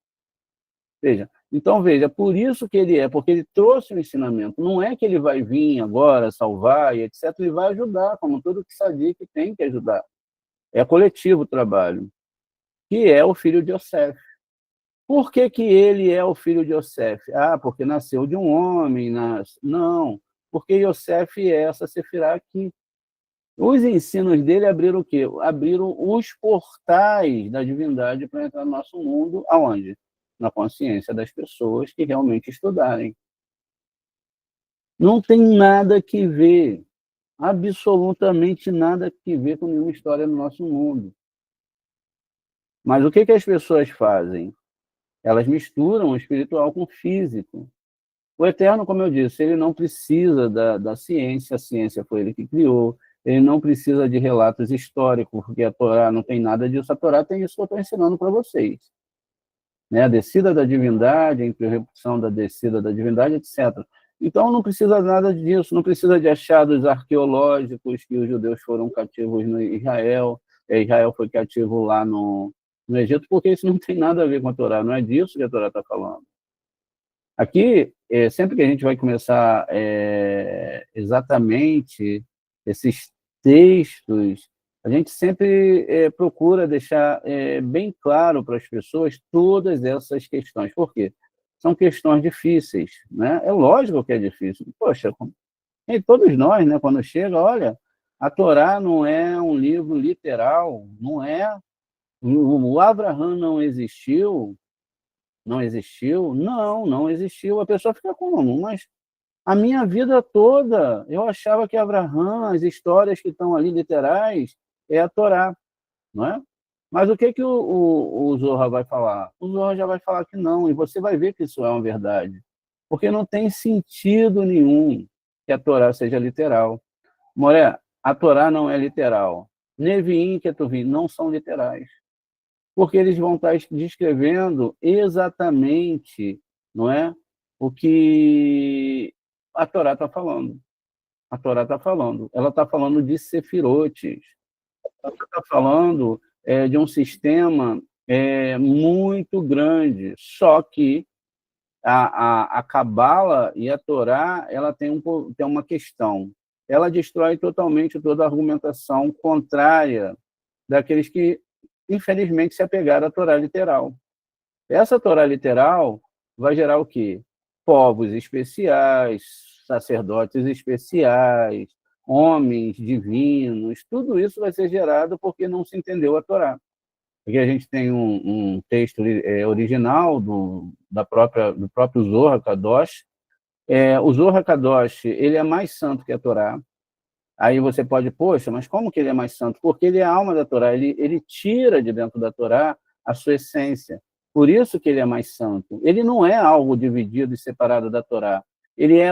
Veja, então veja, por isso que ele porque ele trouxe o ensinamento. Não é que ele vai vir agora salvar e etc. Ele vai ajudar, como todo que sabia que tem que ajudar. É coletivo o trabalho, que é o filho de Yosef. Por que ele é o filho de Yosef? Porque nasceu de um homem. Não, porque Yosef é essa sefirá aqui. Os ensinos dele abriram o quê? Abriram os portais da divindade para entrar no nosso mundo, aonde? Na consciência das pessoas que realmente estudarem. Não tem nada que ver, absolutamente nada que ver com nenhuma história no nosso mundo. Mas o que as pessoas fazem? Elas misturam o espiritual com o físico. O Eterno, como eu disse, ele não precisa da ciência, a ciência foi ele que criou, ele não precisa de relatos históricos, porque a Torá não tem nada disso, a Torá tem isso que eu estou ensinando para vocês. Né? A descida da divindade, a interrupção da descida da divindade, etc. Então não precisa nada disso, não precisa de achados arqueológicos que os judeus foram cativos no Israel, Israel foi cativo lá no Egito, porque isso não tem nada a ver com a Torá, não é disso que a Torá está falando. Aqui, sempre que a gente vai começar exatamente esses textos, a gente sempre procura deixar bem claro para as pessoas todas essas questões. Por quê? São questões difíceis, né? É lógico que é difícil. Poxa, e todos nós, né, quando chega, olha, a Torá não é um livro literal, não é. O Abraham não existiu, não existiu? Não, não existiu. A pessoa fica como? Mas a minha vida toda eu achava que Abraham, as histórias que estão ali literais, é a Torá, não é? Mas o que o Zohar vai falar? O Zohar já vai falar que não, e você vai ver que isso é uma verdade. Porque não tem sentido nenhum que a Torá seja literal. Moré, a Torá não é literal. Neviim e Ketuvim não são literais. Porque eles vão estar descrevendo exatamente, não é, o que a Torá está falando. A Torá está falando. Ela está falando de sefirotes. Ela está falando de um sistema muito grande. Só que a Cabala e a Torá, ela tem uma questão. Ela destrói totalmente toda a argumentação contrária daqueles que, infelizmente, se apegaram à Torá literal. Essa Torá literal vai gerar o quê? Povos especiais, sacerdotes especiais, homens divinos, tudo isso vai ser gerado porque não se entendeu a Torá. Aqui a gente tem um texto original do próprio Zohar Kadosh. O Zohar Kadosh, ele é mais santo que a Torá. Aí você pode, poxa, mas como que ele é mais santo? Porque ele é a alma da Torá, ele tira de dentro da Torá a sua essência. Por isso que ele é mais santo. Ele não é algo dividido e separado da Torá. Ele é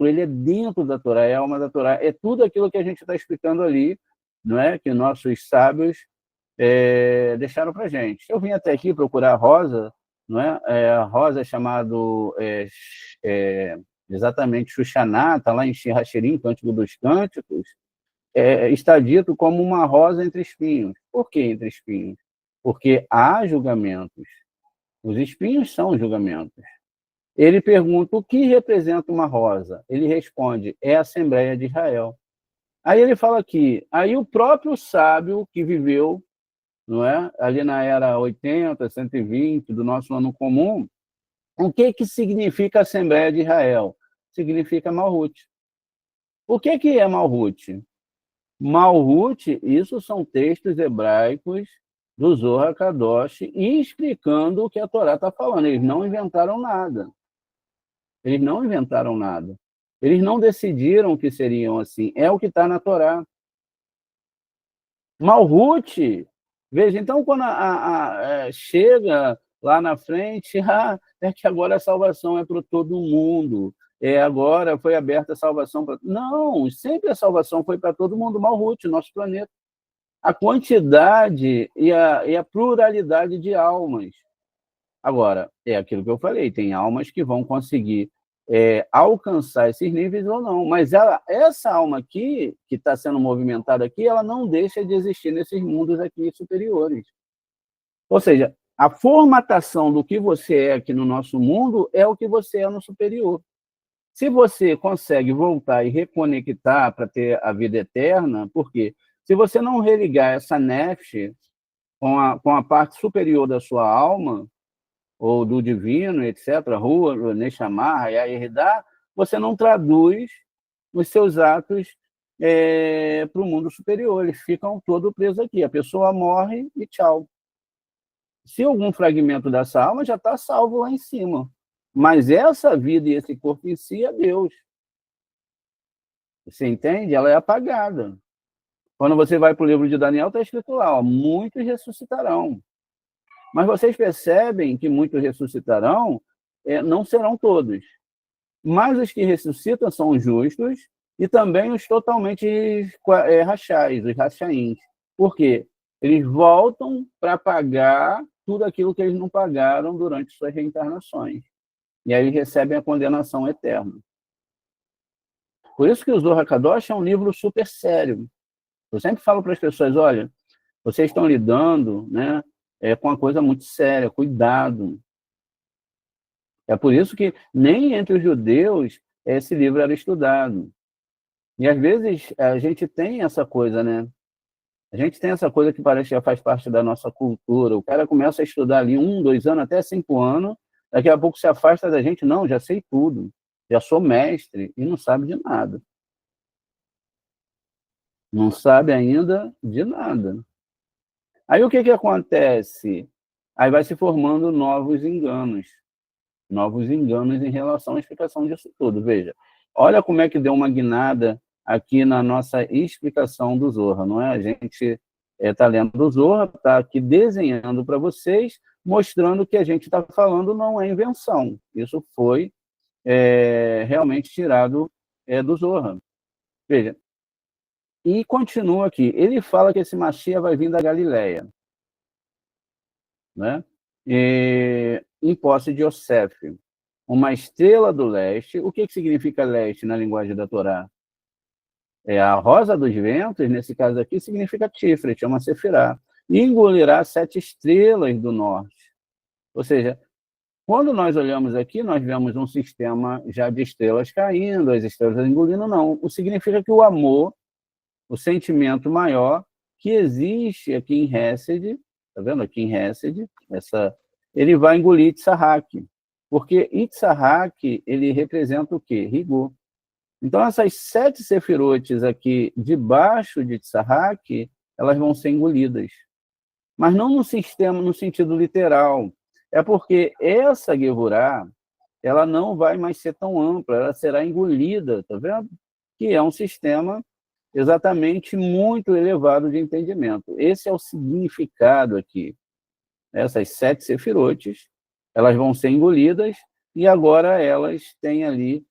ele é dentro da Torá, é a alma da Torá. É tudo aquilo que a gente está explicando ali, não é? Que nossos sábios deixaram para a gente. Eu vim até aqui procurar a Rosa, não é? A Rosa é chamado exatamente Xuxaná, está lá em Shirachirim, Cântico dos Cânticos, está dito como uma rosa entre espinhos. Por que entre espinhos? Porque há julgamentos. Os espinhos são julgamentos. Ele pergunta o que representa uma rosa. Ele responde, é a Assembleia de Israel. Aí ele fala aqui, aí o próprio sábio que viveu, não é? Ali na era 80, 120 do nosso ano comum, o que significa a Assembleia de Israel? Significa Malhut. O que é Malhut? Malhut, isso são textos hebraicos do Zohar Kadosh e explicando o que a Torá está falando. Eles não inventaram nada. Eles não inventaram nada. Eles não decidiram que seriam assim. É o que está na Torá. Malhut, veja, então quando chega lá na frente, é que agora a salvação é para todo mundo. Agora foi aberta a salvação para... Não, sempre a salvação foi para todo mundo, Malhut, nosso planeta. A quantidade e a pluralidade de almas. Agora, é aquilo que eu falei, tem almas que vão conseguir alcançar esses níveis ou não, mas essa alma aqui, que está sendo movimentada aqui, ela não deixa de existir nesses mundos aqui superiores. Ou seja, a formatação do que você é aqui no nosso mundo é o que você é no superior. Se você consegue voltar e reconectar para ter a vida eterna, por quê? Se você não religar essa nefesh com a parte superior da sua alma, ou do divino, etc., Rua, Neshama, Hayá e Ridá, você não traduz os seus atos para o mundo superior. Eles ficam todos presos aqui. A pessoa morre e tchau. Se algum fragmento dessa alma já está salvo lá em cima. Mas essa vida e esse corpo em si é Deus. Você entende? Ela é apagada. Quando você vai para o livro de Daniel, está escrito lá, muitos ressuscitarão. Mas vocês percebem que muitos ressuscitarão, não serão todos. Mas os que ressuscitam são os justos e também os totalmente rachais, os rachaíns. Por quê? Eles voltam para pagar tudo aquilo que eles não pagaram durante suas reencarnações. E aí recebem a condenação eterna. Por isso que o Zohar Kadosh é um livro super sério. Eu sempre falo para as pessoas, olha, vocês estão lidando, né, com uma coisa muito séria, cuidado. É por isso que nem entre os judeus esse livro era estudado. E às vezes a gente tem essa coisa, né? A gente tem essa coisa que parece que já faz parte da nossa cultura. O cara começa a estudar ali 1, 2 anos, até 5 anos, daqui a pouco se afasta da gente. Não, já sei tudo, já sou mestre, e não sabe de nada. Não sabe ainda de nada. Aí o que acontece? Aí vai se formando novos enganos em relação à explicação disso tudo. Veja, olha como é que deu uma guinada aqui na nossa explicação do Zohar, não é? A gente está lendo o Zohar, está aqui desenhando para vocês, mostrando que a gente está falando não é invenção. Isso foi realmente tirado do Zohar. Veja, e continua aqui. Ele fala que esse Mashiach vai vir da Galileia, né? Em posse de Yosef, uma estrela do leste. O que significa leste na linguagem da Torá? É a rosa dos ventos, nesse caso aqui, significa Tiferet, chama Sefirá. E engolirá 7 estrelas do norte. Ou seja, quando nós olhamos aqui, nós vemos um sistema já de estrelas caindo, as estrelas engolindo, não. O significa que o amor, o sentimento maior que existe aqui em Hesed, tá vendo aqui em Hesed, ele vai engolir Itzhak, porque Itzhak, ele representa o quê? Rigor. Então, essas 7 sefirotes aqui, debaixo de Itzhak, elas vão ser engolidas. Mas não no sentido literal. É porque essa Gevurá, ela não vai mais ser tão ampla, ela será engolida, tá vendo? Que é um sistema exatamente muito elevado de entendimento. Esse é o significado aqui. Essas 7 sefirotes, elas vão ser engolidas e agora elas têm ali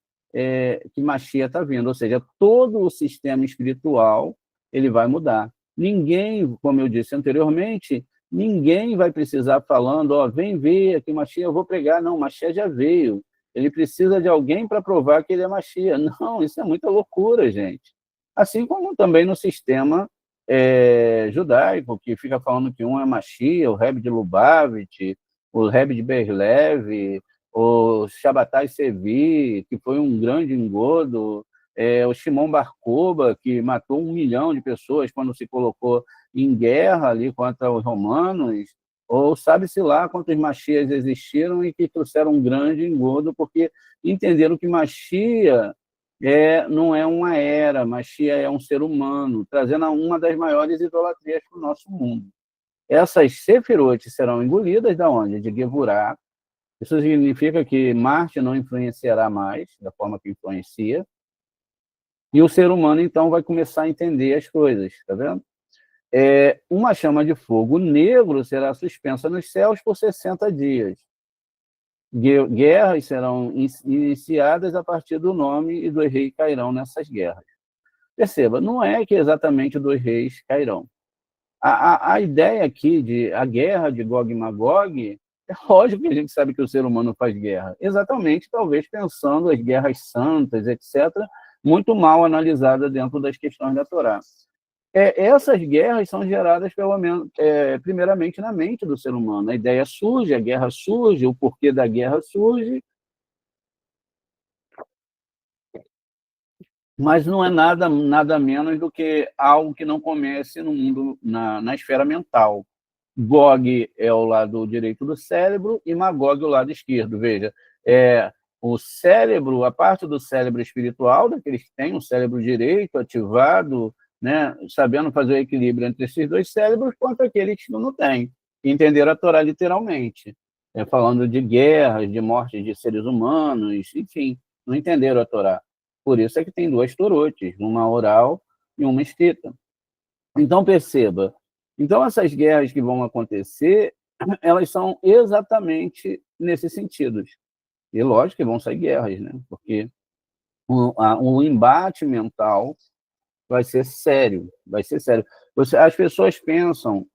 que Mashiach está vindo, ou seja, todo o sistema espiritual ele vai mudar. Ninguém, como eu disse anteriormente, ninguém vai precisar falando, vem ver aqui Mashiach, eu vou pregar. Não, Mashiach já veio. Ele precisa de alguém para provar que ele é Mashiach. Não, isso é muita loucura, gente. Assim como também no sistema judaico, que fica falando que um é Mashiach, o Rebbe de Lubavitch, o Rebbe de Berlev, o Shabbatai Sevi, que foi um grande engodo, o Shimon Bar Kokhba, que matou 1 milhão de pessoas quando se colocou em guerra ali contra os romanos, ou sabe-se lá quantos Mashiachs existiram e que trouxeram um grande engodo, porque entenderam que Mashiach não é uma era, Mashiach é um ser humano, trazendo uma das maiores idolatrias para o nosso mundo. Essas sefirotes serão engolidas da onde? De Gevurá. Isso significa que Marte não influenciará mais da forma que influencia, e o ser humano, então, vai começar a entender as coisas, tá vendo? Uma chama de fogo negro será suspensa nos céus por 60 dias. Guerras serão iniciadas a partir do nome e dos reis cairão nessas guerras. Perceba, não é que exatamente 2 reis cairão. A ideia aqui de a guerra de Gog e Magog, é lógico que a gente sabe que o ser humano faz guerra. Exatamente, talvez pensando as guerras santas, etc., muito mal analisada dentro das questões da Torá. Essas guerras são geradas, pelo menos, primeiramente, na mente do ser humano. A ideia surge, a guerra surge, o porquê da guerra surge, mas não é nada menos do que algo que não comece no mundo, na esfera mental. Gog é o lado direito do cérebro e Magog é o lado esquerdo. Veja, o cérebro, a parte do cérebro espiritual, daqueles que têm o cérebro direito ativado, né, sabendo fazer o equilíbrio entre esses 2 cérebros, quanto aqueles que não têm. Entenderam a Torá literalmente, falando de guerras, de morte de seres humanos, enfim, não entenderam a Torá. Por isso é que tem 2 Torotes, uma oral e uma escrita. Então, perceba, então essas guerras que vão acontecer, elas são exatamente nesses sentidos. E lógico que vão sair guerras, né? Porque o embate mental vai ser sério, vai ser sério. As pessoas pensam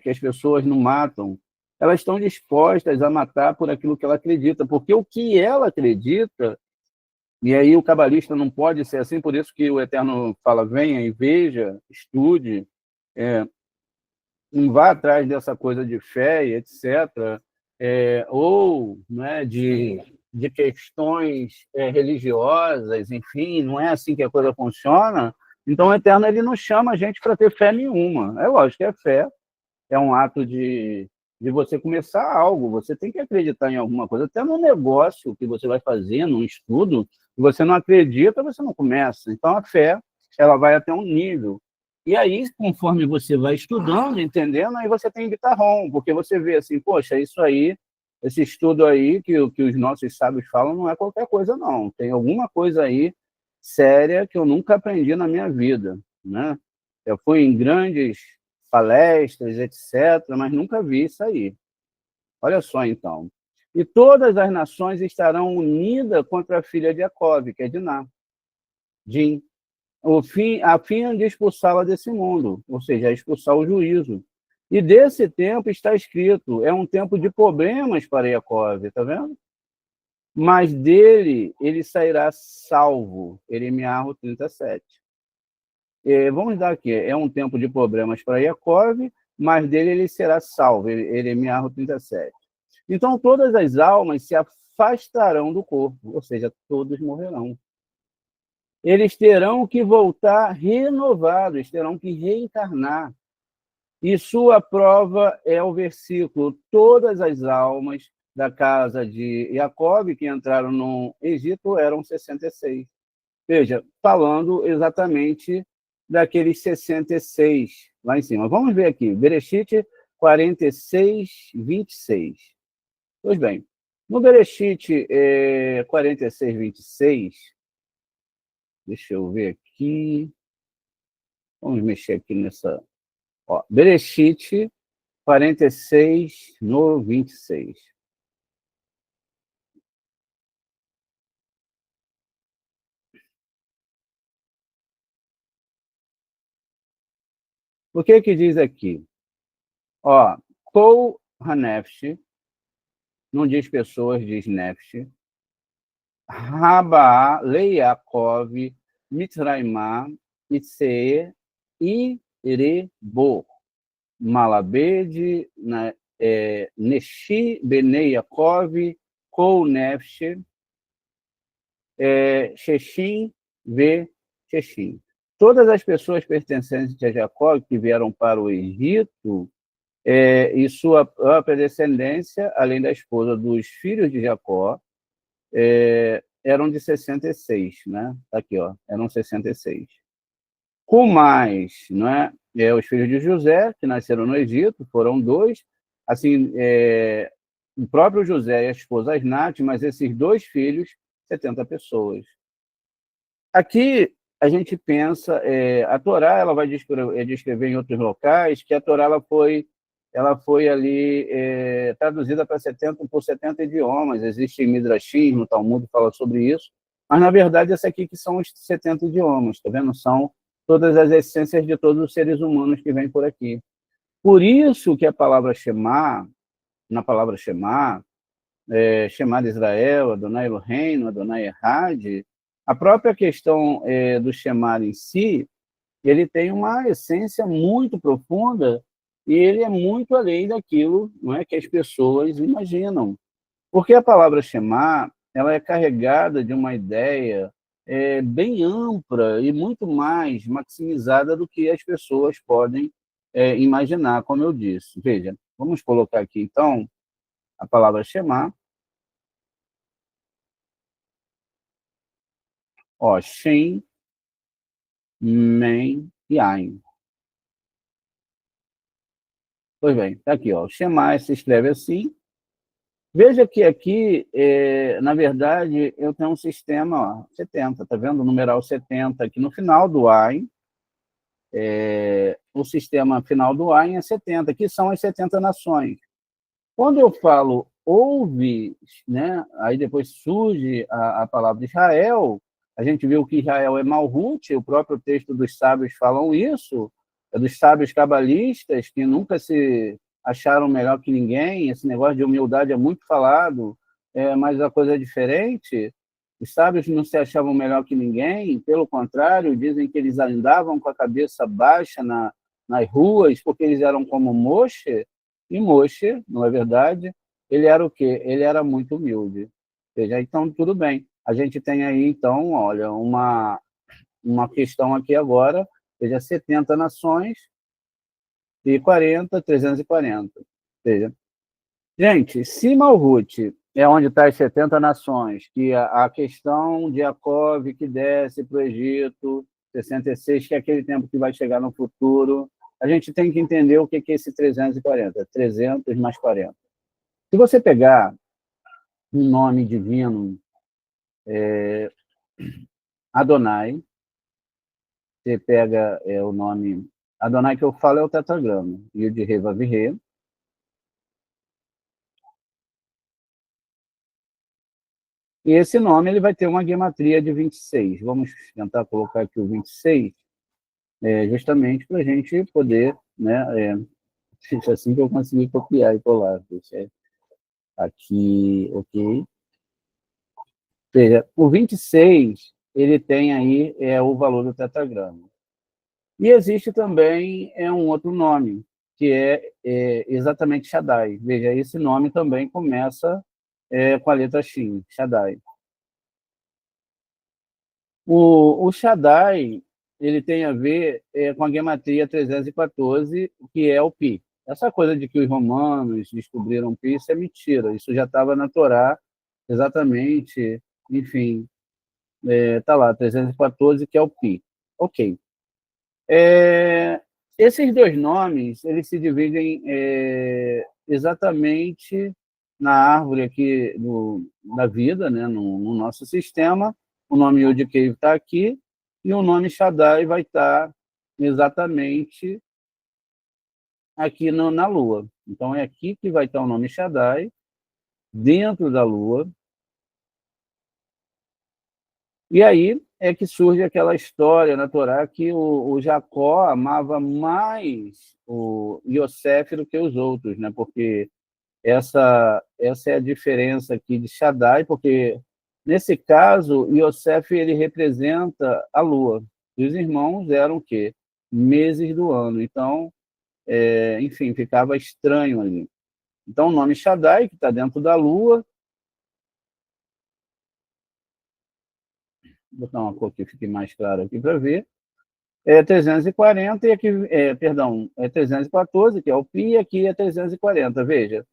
que as pessoas não matam, elas estão dispostas a matar por aquilo que ela acredita, porque o que ela acredita, e aí o cabalista não pode ser assim, por isso que o Eterno fala, venha e veja, estude, não vá atrás dessa coisa de fé e etc., ou, né, de questões religiosas, enfim, não é assim que a coisa funciona. Então, o Eterno ele não chama a gente para ter fé nenhuma. É lógico que é fé, é um ato de você começar algo, você tem que acreditar em alguma coisa, até no negócio que você vai fazer, num estudo, se você não acredita, você não começa. Então, a fé, ela vai até um nível. E aí, conforme você vai estudando, entendendo, aí você tem bitarrão, porque você vê assim, poxa, isso aí, esse estudo aí que os nossos sábios falam não é qualquer coisa, não. Tem alguma coisa aí séria que eu nunca aprendi na minha vida, né? Eu fui em grandes palestras, etc., mas nunca vi isso aí. Olha só, então. E todas as nações estarão unidas contra a filha de Jacob, que é Diná, Din, a fim de expulsá-la desse mundo, ou seja, expulsar o juízo. E desse tempo está escrito, é um tempo de problemas para Jacob, está vendo? Mas dele ele sairá salvo. Eremiarro 37. Vamos dar aqui, é um tempo de problemas para Jacob, mas dele ele será salvo. Eremiarro 37. Então todas as almas se afastarão do corpo, ou seja, todos morrerão. Eles terão que voltar renovados, terão que reencarnar. E sua prova é o versículo: todas as almas da casa de Jacob que entraram no Egito eram 66. Veja, falando exatamente daqueles 66 lá em cima. Vamos ver aqui, Bereshit 46, 26. Pois bem, no Bereshit 46, 26, deixa eu ver aqui, vamos mexer aqui nessa... Ó, Bereshit 46, no 26. O que que diz aqui? Ó, Kol Hanefsh, não diz pessoas, diz Nefsh. Rabaa, Leiakov, Mitraimá, Itseer, Irebo, Malabede, Neshi, Benei Yaakov, Kol Nefsh, Shechim, Ve Shechim. Todas as pessoas pertencentes a Jacó que vieram para o Egito e sua própria descendência, além da esposa dos filhos de Jacó, eram de 66, né? Aqui, ó, eram 66. Com mais, não é? Os filhos de José, que nasceram no Egito, foram 2. Assim, o próprio José e a esposa Asnat, mas esses 2 filhos, 70 pessoas. Aqui a gente pensa, a Torá ela vai descrever em outros locais que a Torá ela foi ali traduzida para 70 idiomas. Existem Midrashim, no Talmud fala sobre isso, mas na verdade essa aqui que são os 70 idiomas, tá vendo? São todas as essências de todos os seres humanos que vêm por aqui. Por isso que a palavra Shema, na palavra Shema, Shema de Israel, Adonai Eloheinu, Adonai Echad, a própria questão do Shema em si, ele tem uma essência muito profunda e ele é muito além daquilo, não é, que as pessoas imaginam. Porque a palavra Shema, ela é carregada de uma ideia bem ampla e muito mais maximizada do que as pessoas podem imaginar, como eu disse. Veja, vamos colocar aqui, então, a palavra Shema. Ó, Shem, Men e Ain. Pois bem, tá aqui, ó. Shema se escreve assim. Veja que aqui, na verdade, eu tenho um sistema, ó, 70, tá vendo? O numeral 70 aqui no final do Ain. O sistema final do Ain é 70, que são as 70 nações. Quando eu falo ouve, né, aí depois surge a palavra Israel, a gente viu que Israel é Malhut, o próprio texto dos sábios falam isso, dos sábios cabalistas, que nunca se acharam melhor que ninguém, esse negócio de humildade é muito falado, mas a coisa é diferente. Os sábios não se achavam melhor que ninguém, pelo contrário, dizem que eles andavam com a cabeça baixa nas ruas, porque eles eram como Moshe, e Moshe, não é verdade, ele era o quê? Ele era muito humilde. Veja, então, tudo bem. A gente tem aí, então, olha, uma questão aqui agora, veja, 70 nações e 40, 340. Veja, gente, se Malhut é onde está as 70 nações, que a questão de Jacó que desce para o Egito, 66, que é aquele tempo que vai chegar no futuro, a gente tem que entender o que é esse 340, 300 mais 40. Se você pegar um nome divino, Adonai, você pega o nome... Adonai que eu falo é o tetragrama, Yud He Vav He. E esse nome ele vai ter uma gematria de 26. Vamos tentar colocar aqui o 26, justamente para a gente poder, né, assim que eu conseguir copiar e colar. Deixa aqui, ok. Veja, o 26, ele tem aí o valor do tetragrama. E existe também um outro nome, que é exatamente Shaddai. Veja, esse nome também começa com a letra Shin, Shaddai. O Shaddai, ele tem a ver com a gematria 314, que é o Pi. Essa coisa de que os romanos descobriram o Pi, isso é mentira. Isso já estava na Torá, exatamente, enfim, está lá, 314, que é o Pi. Ok. Esses dois nomes, eles se dividem exatamente na árvore aqui da vida, né, no nosso sistema. O nome Yud-Key está aqui e o nome Shaddai vai estar exatamente aqui na Lua. Então, é aqui que vai estar o nome Shaddai, dentro da Lua. E aí é que surge aquela história na Torá que o Jacó amava mais o Yosef do que os outros, né? Porque essa é a diferença aqui de Shaddai, porque nesse caso Yosef ele representa a lua. E os irmãos eram o quê? Meses do ano. Então, enfim, ficava estranho ali. Então, o nome Shaddai, que está dentro da lua, vou botar uma cor que fique mais claro aqui para ver, 340 e aqui, perdão, 314, que é o pi, e aqui é 340, veja.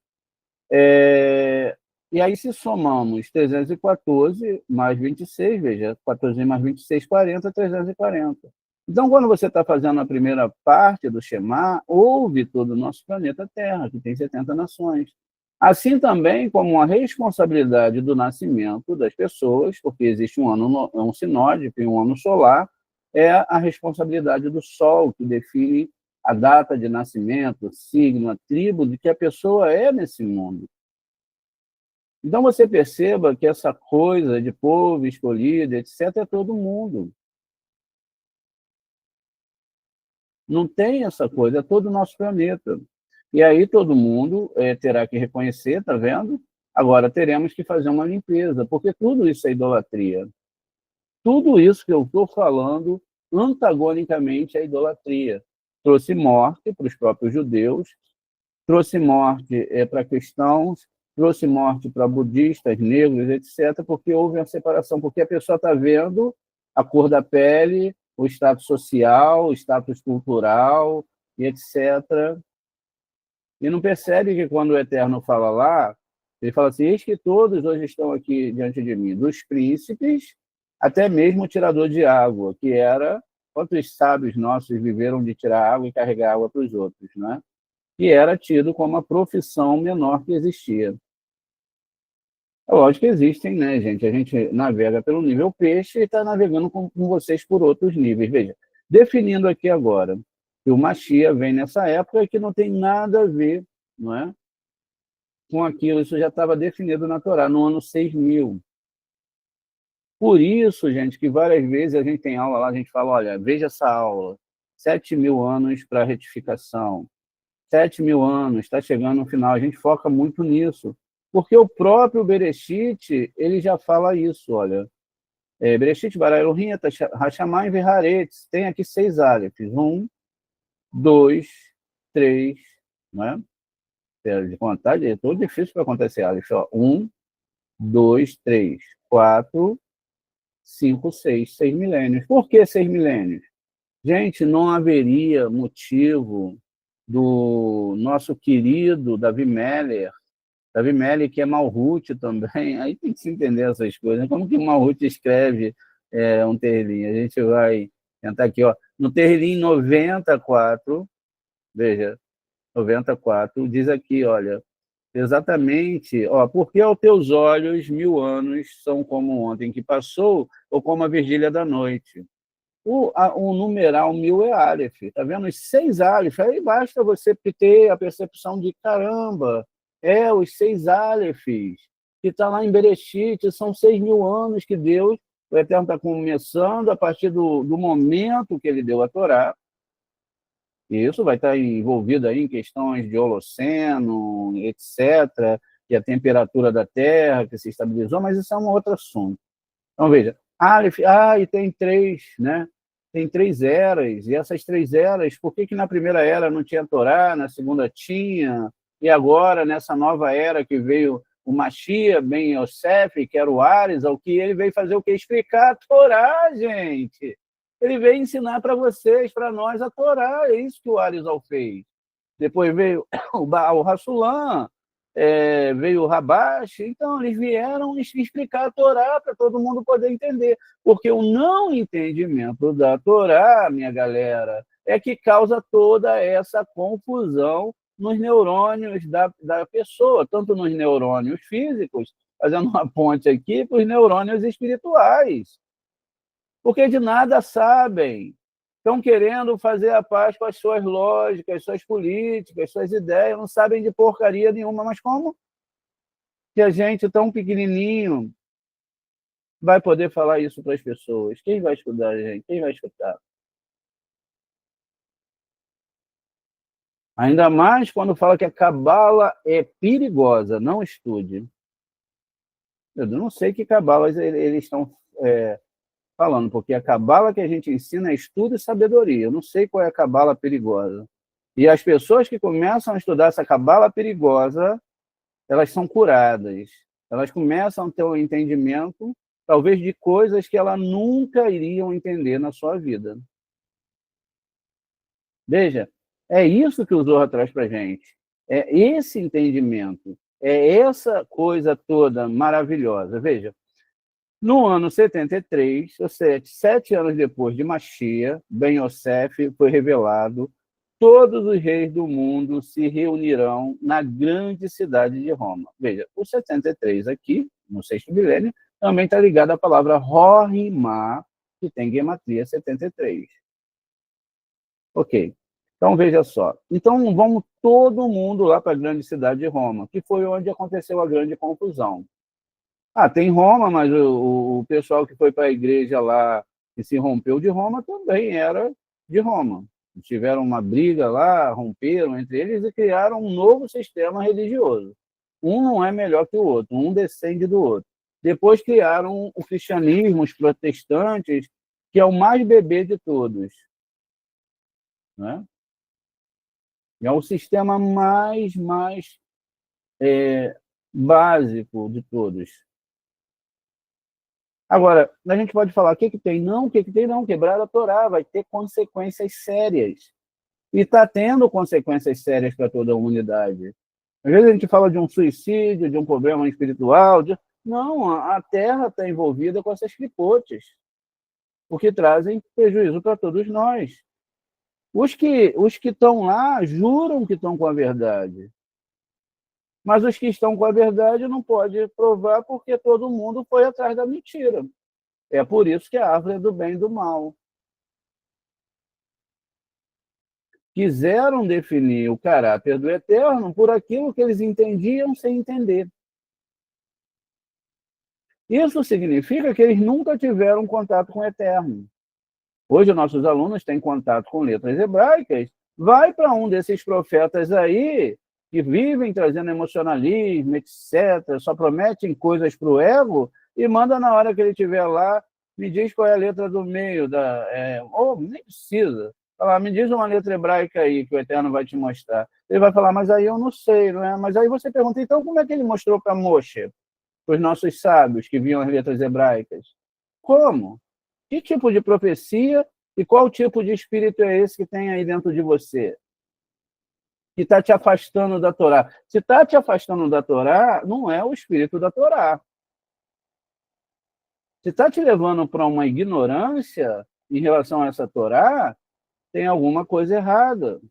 E aí, se somamos 314 mais 26, veja, 14 mais 26, 40, 340. Então, quando você está fazendo a primeira parte do Shema, houve todo o nosso planeta Terra, que tem 70 nações. Assim também como a responsabilidade do nascimento das pessoas, porque existe um sinódico e um ano solar, é a responsabilidade do Sol, que define a data de nascimento, o signo, a tribo de que a pessoa é nesse mundo. Então, você perceba que essa coisa de povo escolhido, etc., é todo mundo. Não tem essa coisa, é todo o nosso planeta. E aí todo mundo terá que reconhecer, tá vendo? Agora teremos que fazer uma limpeza, porque tudo isso é idolatria. Tudo isso que eu estou falando, antagonicamente, é idolatria. Trouxe morte para os próprios judeus, trouxe morte para cristãos, trouxe morte para budistas, negros, etc., porque houve uma separação, porque a pessoa está vendo a cor da pele, o status social, o status cultural, etc., e não percebe que quando o Eterno fala lá, ele fala assim, eis que todos hoje estão aqui diante de mim, dos príncipes, até mesmo o tirador de água, que era, quantos sábios nossos viveram de tirar água e carregar água para os outros, né? Que era tido como a profissão menor que existia. É lógico que existem, né, gente? A gente navega pelo nível peixe e está navegando com vocês por outros níveis. Veja, definindo aqui agora que o Mashiach vem nessa época e que não tem nada a ver, não é, com aquilo. Isso já estava definido na Torá, no ano 6000. Por isso, gente, que várias vezes a gente tem aula lá, a gente fala, olha, veja essa aula, 7.000 anos para retificação, 7.000 anos, está chegando no final, a gente foca muito nisso, porque o próprio Bereshit, ele já fala isso, olha, Bereshit, bara Elohim, Hashamayim ve'haaretz, tem aqui 6 alefes, 1, 2, 3, não é? de contagem, é tudo difícil para acontecer, Aleph. 1, 2, 3, 4, 5, 6. 6 milênios. Por que 6 milênios? Gente, não haveria motivo do nosso querido Davi Meller, que é Malhut também, aí tem que se entender essas coisas. Como que Malhut escreve um Terrilim? A gente vai tentar aqui, ó. No Terrilim 94, veja, 94, diz aqui, olha, exatamente, ó, porque aos teus olhos 1000 anos são como ontem que passou, ou como a vigília da noite. O numeral 1000 é Aleph, tá vendo? Os 6 Aleph, aí basta você ter a percepção de caramba, os 6 Alephs, que está lá em Bereshit, são 6.000 anos que Deus, o Eterno está começando a partir do momento que ele deu a Torá, e isso vai estar envolvido aí em questões de Holoceno, etc., e a temperatura da Terra que se estabilizou, mas isso é um outro assunto. Então, veja, Aleph, e tem 3, né? Tem 3 eras, e essas 3 eras, por que na primeira era não tinha Torá, na segunda tinha, e agora, nessa nova era que veio o Mashiach, Ben Yosef, que era o Ares, o que ele veio fazer o quê? Explicar a Torá, gente. Ele veio ensinar para vocês, para nós, a Torá, é isso que o Arizal fez. Depois veio o Baal Hassulam, veio o Rabash, então eles vieram explicar a Torá para todo mundo poder entender, porque o não entendimento da Torá, minha galera, é que causa toda essa confusão nos neurônios da pessoa, tanto nos neurônios físicos, fazendo uma ponte aqui, para os neurônios espirituais, porque de nada sabem. Estão querendo fazer a paz com as suas lógicas, suas políticas, suas ideias, não sabem de porcaria nenhuma. Mas como que a gente, tão pequenininho, vai poder falar isso para as pessoas? Quem vai estudar, gente? Quem vai escutar? Ainda mais quando fala que a cabala é perigosa, não estude. Eu não sei que cabalas eles estão falando, porque a cabala que a gente ensina é estudo e sabedoria. Eu não sei qual é a cabala perigosa. E as pessoas que começam a estudar essa cabala perigosa, elas são curadas. Elas começam a ter um entendimento, talvez, de coisas que elas nunca iriam entender na sua vida. Veja, é isso que o Zohar traz para a gente. É esse entendimento, é essa coisa toda maravilhosa. Veja, no ano 73, ou seja, 7 anos depois de Mashiach, Ben Yosef foi revelado, todos os reis do mundo se reunirão na grande cidade de Roma. Veja, o 73 aqui, no 6º milênio, também está ligado à palavra Rorimá, que tem gematria 73. Ok. Então, veja só. Então, vamos todo mundo lá para a grande cidade de Roma, que foi onde aconteceu a grande confusão. Tem Roma, mas o pessoal que foi para a igreja lá, que se rompeu de Roma, também era de Roma. Tiveram uma briga lá, romperam entre eles e criaram um novo sistema religioso. Um não é melhor que o outro, um descende do outro. Depois criaram o cristianismo, os protestantes, que é o mais bebê de todos, né? É o sistema mais básico de todos. Agora, a gente pode falar, o que tem? Não, o que tem? Não, quebrar a Torá vai ter consequências sérias. E está tendo consequências sérias para toda a humanidade. Às vezes a gente fala de um suicídio, de um problema espiritual. Não, a Terra está envolvida com essas clipotes, porque trazem prejuízo para todos nós. Os que estão lá juram que estão com a verdade. Mas os que estão com a verdade não podem provar porque todo mundo foi atrás da mentira. É por isso que a árvore é do bem e do mal. Quiseram definir o caráter do Eterno por aquilo que eles entendiam sem entender. Isso significa que eles nunca tiveram contato com o Eterno. Hoje, nossos alunos têm contato com letras hebraicas. Vai para um desses profetas aí, que vivem trazendo emocionalismo, etc., só prometem coisas para o ego, e manda na hora que ele estiver lá, me diz qual é a letra do meio, nem precisa. Fala, me diz uma letra hebraica aí, que o Eterno vai te mostrar. Ele vai falar, mas aí eu não sei, não é? Mas aí você pergunta, então como é que ele mostrou para Moshe, para os nossos sábios que viam as letras hebraicas? Como? Que tipo de profecia e qual tipo de espírito é esse que tem aí dentro de você? Que está te afastando da Torá. Se está te afastando da Torá, não é o espírito da Torá. Se está te levando para uma ignorância em relação a essa Torá, tem alguma coisa errada.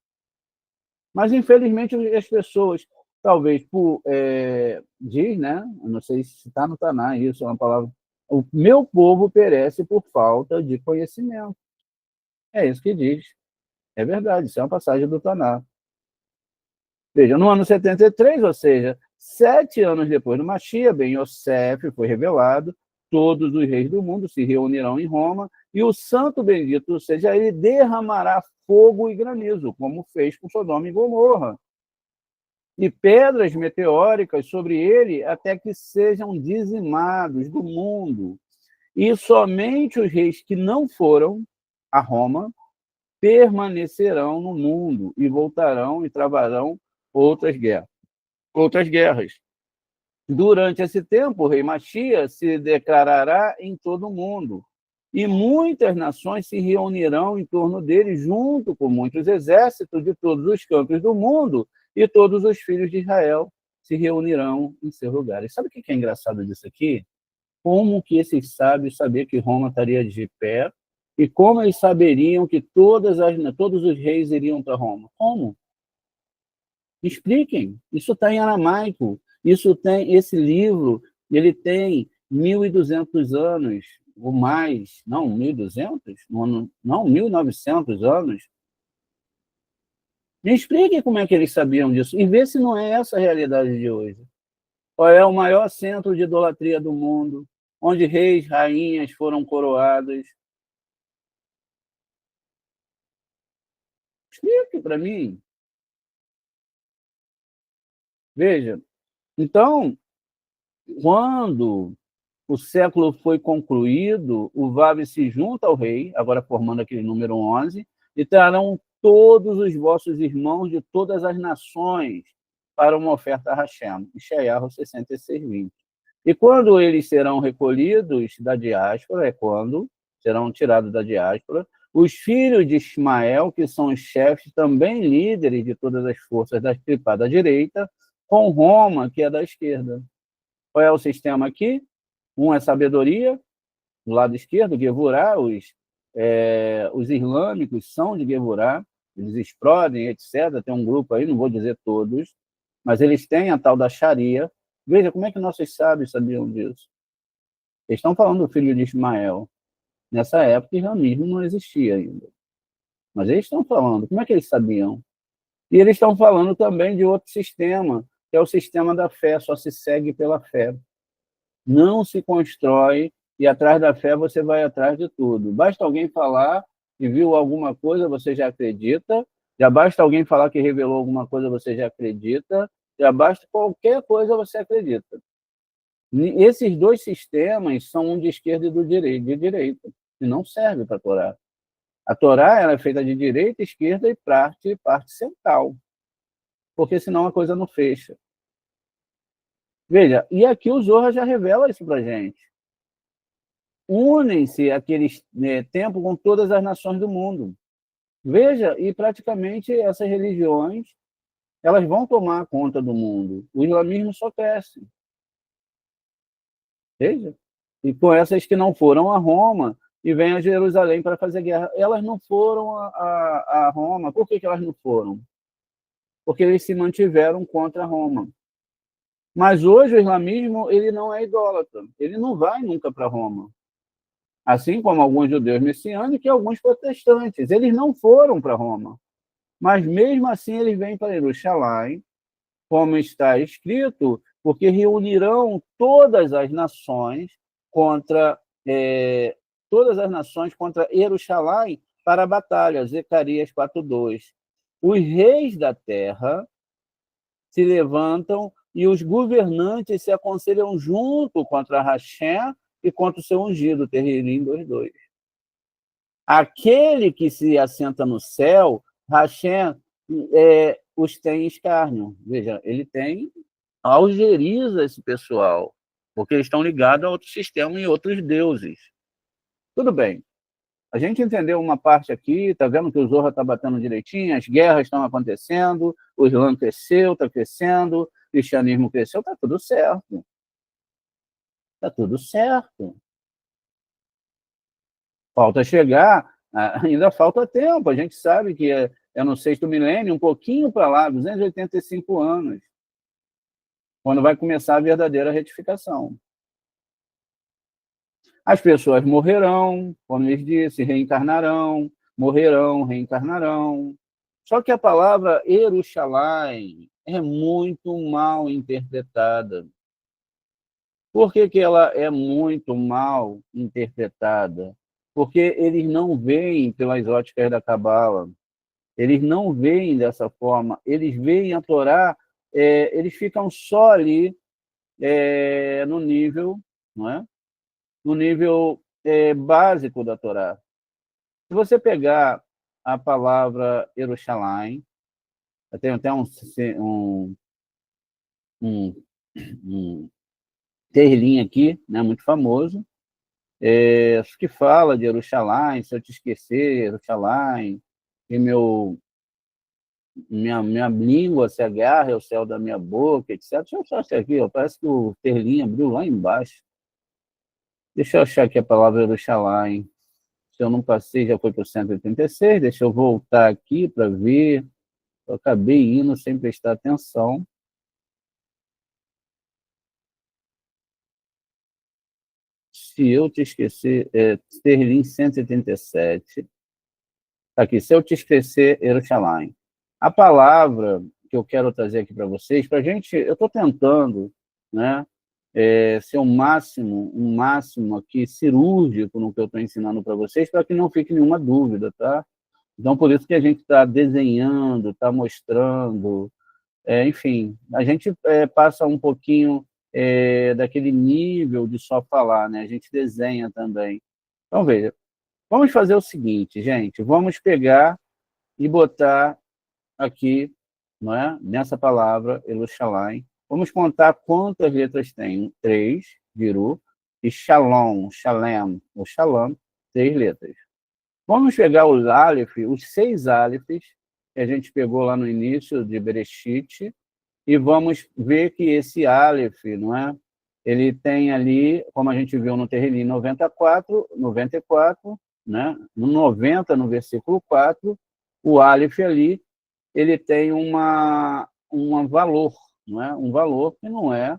Mas, infelizmente, as pessoas, talvez diz, né? Eu não sei se está no Taná, isso é uma palavra. O meu povo perece por falta de conhecimento. É isso que diz. É verdade, isso é uma passagem do Taná. Veja, no ano 73, ou seja, 7 anos depois do Mashiach, Ben Yosef foi revelado, todos os reis do mundo se reunirão em Roma, e o santo bendito, ou seja, ele derramará fogo e granizo, como fez com Sodoma e Gomorra, e pedras meteóricas sobre ele, até que sejam dizimados do mundo. E somente os reis que não foram a Roma permanecerão no mundo, e voltarão e travarão outras guerras. Durante esse tempo, o rei Mashiach se declarará em todo o mundo, e muitas nações se reunirão em torno dele, junto com muitos exércitos de todos os cantos do mundo, e todos os filhos de Israel se reunirão em seus lugares. Sabe o que é engraçado disso aqui? Como que esses sábios sabiam que Roma estaria de pé, e como eles saberiam que todos os reis iriam para Roma? Como? Expliquem. Isso está em aramaico. Esse livro, ele tem 1.200 anos ou mais. Não, 1.200? Não, 1.900 anos. Me expliquem como é que eles sabiam disso e vê se não é essa a realidade de hoje. Qual é o maior centro de idolatria do mundo, onde reis, rainhas foram coroados? Explique para mim. Veja, então, quando o século foi concluído, o Vav se junta ao rei, agora formando aquele número 11, e trarão todos os vossos irmãos de todas as nações para uma oferta a Hashem. Ishayahu 66:20. E quando eles serão recolhidos da diáspora, é quando serão tirados da diáspora, os filhos de Ismael, que são os chefes, também líderes de todas as forças da tripa da direita, com Roma, que é da esquerda. Qual é o sistema aqui? Um é sabedoria, do lado esquerdo, Gevurá, os islâmicos são de Gevurá, eles explodem, etc. Tem um grupo aí, não vou dizer todos, mas eles têm a tal da Sharia. Veja como é que nossos sábios sabiam disso. Eles estão falando do filho de Ismael. Nessa época, o islamismo não existia ainda. Mas eles estão falando. Como é que eles sabiam? E eles estão falando também de outro sistema, que é o sistema da fé, só se segue pela fé. Não se constrói, e atrás da fé você vai atrás de tudo. Basta alguém falar que viu alguma coisa, você já acredita. Já basta alguém falar que revelou alguma coisa, você já acredita. Já basta qualquer coisa, você acredita. Esses dois sistemas são um de esquerda e de direita, e não serve para a Torá. A Torá ela é feita de direita, esquerda e parte central, porque senão a coisa não fecha. Veja, e aqui o Zohar já revela isso para a gente. Unem-se aqueles tempos com todas as nações do mundo. Veja, e praticamente essas religiões elas vão tomar conta do mundo. O islamismo só cresce. Veja. E com essas que não foram a Roma e vêm a Jerusalém para fazer guerra. Elas não foram a Roma. Por que elas não foram? Porque eles se mantiveram contra Roma. Mas hoje o islamismo ele não é idólatra. Ele não vai nunca para Roma. Assim como alguns judeus messiânicos e alguns protestantes. Eles não foram para Roma. Mas mesmo assim eles vêm para Jerusalém, como está escrito, porque reunirão todas as nações contra Jerusalém para a batalha. Zacarias 4:2. Os reis da terra se levantam e os governantes se aconselham junto contra Hashem e contra o seu ungido, Terrilim 2:2. Aquele que se assenta no céu, Hashem os tem escárnio. Veja, ele tem, algeriza esse pessoal, porque eles estão ligados a outro sistema e outros deuses. Tudo bem. A gente entendeu uma parte aqui, tá vendo que o Zorra está batendo direitinho, as guerras estão acontecendo, o Islã cresceu, está crescendo, o cristianismo cresceu, está tudo certo. Está tudo certo. Falta chegar, ainda falta tempo, a gente sabe que é no 6º milênio, um pouquinho para lá, 285 anos, quando vai começar a verdadeira retificação. As pessoas morrerão, como eles disse, reencarnarão, morrerão, reencarnarão. Só que a palavra Yerushalayim é muito mal interpretada. Por que ela é muito mal interpretada? Porque eles não veem pelas óticas da Cabala, eles não veem dessa forma, eles veem a Torá, eles ficam só ali no nível, não é? No nível básico da Torá. Se você pegar a palavra Yerushalayim, tem até um terlinho aqui, né, muito famoso, que fala de Yerushalayim, se eu te esquecer, Yerushalayim, e minha língua se agarra ao céu da minha boca, etc. Deixa eu achar aqui, ó, parece que o terlinho abriu lá embaixo. Deixa eu achar aqui a palavra Yerushalayim. Se eu não passei, já foi para o 186, deixa eu voltar aqui para ver. Eu acabei indo sem prestar atenção. Se eu te esquecer, Sterling 187. Aqui, se eu te esquecer, Yerushalayim. A palavra que eu quero trazer aqui para vocês, para a gente, eu estou tentando, né, ser um máximo aqui cirúrgico no que eu estou ensinando para vocês, para que não fique nenhuma dúvida, tá? Então, por isso que a gente está desenhando, está mostrando, enfim, a gente passa um pouquinho daquele nível de só falar, né? A gente desenha também. Então, veja, vamos fazer o seguinte, gente, vamos pegar e botar aqui, não é? Nessa palavra, Yerushalayim, vamos contar quantas letras tem. 3, Viru, e Shalom, Shalem, ou Shalom, 3 letras. Vamos pegar os Aleph, os 6 Alephs, que a gente pegou lá no início de Bereshit, e vamos ver que esse Aleph, não é? Ele tem ali, como a gente viu no Terrilim 94, né? No 90, no versículo 4, o Aleph ali, ele tem um valor, não é? Um valor que não é,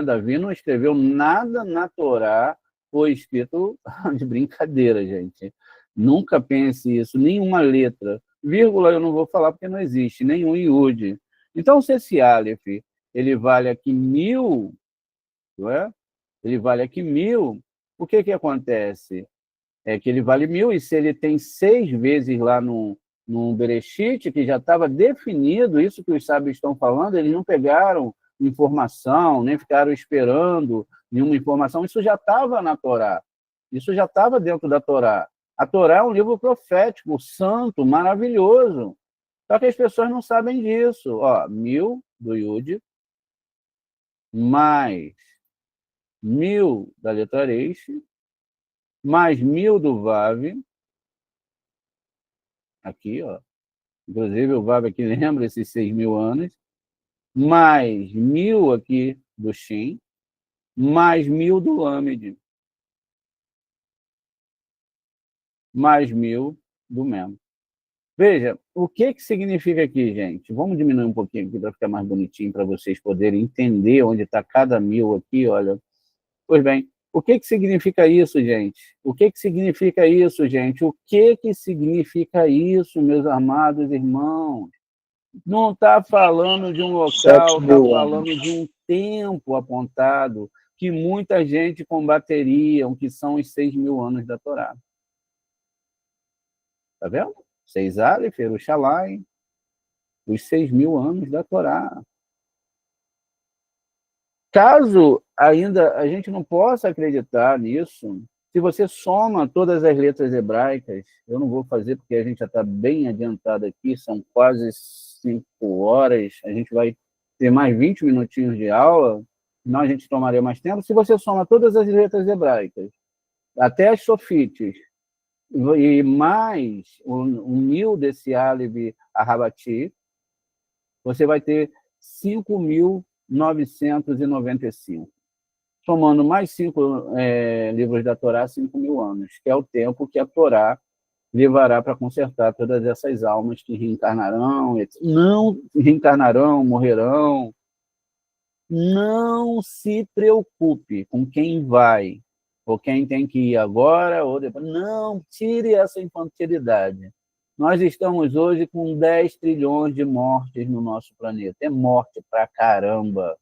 Davi não escreveu nada na Torá, foi escrito de brincadeira, gente. Nunca pense isso, nenhuma letra. Vírgula eu não vou falar porque não existe, nenhum iude. Então, se esse Aleph, ele vale aqui 1000, não é? Ele vale aqui 1000, o que acontece? É que ele vale 1000, e se ele tem 6 vezes lá no Bereshit, que já estava definido, isso que os sábios estão falando, eles não pegaram informação, nem ficaram esperando nenhuma informação, isso já estava na Torá, isso já estava dentro da Torá. A Torá é um livro profético, santo, maravilhoso, só que as pessoas não sabem disso. Ó, 1000 do Yud, mais 1000 da letra Reish, mais 1000 do Vav, aqui, ó. Inclusive o Vav aqui lembra esses 6.000 anos, mais 1000 aqui do Shin, mais 1000 do Lamed, mais 1000 do Mem. Veja, o que significa aqui, gente? Vamos diminuir um pouquinho aqui para ficar mais bonitinho, para vocês poderem entender onde está cada 1000 aqui, olha. Pois bem, o que significa isso, gente? O que significa isso, gente? O que significa isso, meus amados irmãos? Não está falando de um local, está falando de um tempo apontado que muita gente combateria, que são os 6.000 anos da Torá. Está vendo? 6 Aleph, Yerushalayim, os 6.000 anos da Torá. Caso ainda a gente não possa acreditar nisso, se você soma todas as letras hebraicas, eu não vou fazer porque a gente já está bem adiantado aqui, são quase 5 horas, a gente vai ter mais 20 minutinhos de aula, senão a gente tomaria mais tempo. Se você soma todas as letras hebraicas, até as sofites, e mais o mil desse Aleph Arabati, você vai ter 5.995. Somando mais 5 livros da Torá, 5.000 anos, que é o tempo que a Torá levará para consertar todas essas almas que reencarnarão, não reencarnarão, morrerão. Não se preocupe com quem vai, ou quem tem que ir agora, ou depois. Não, tire essa infantilidade. Nós estamos hoje com 10 trilhões de mortes no nosso planeta. É morte pra caramba.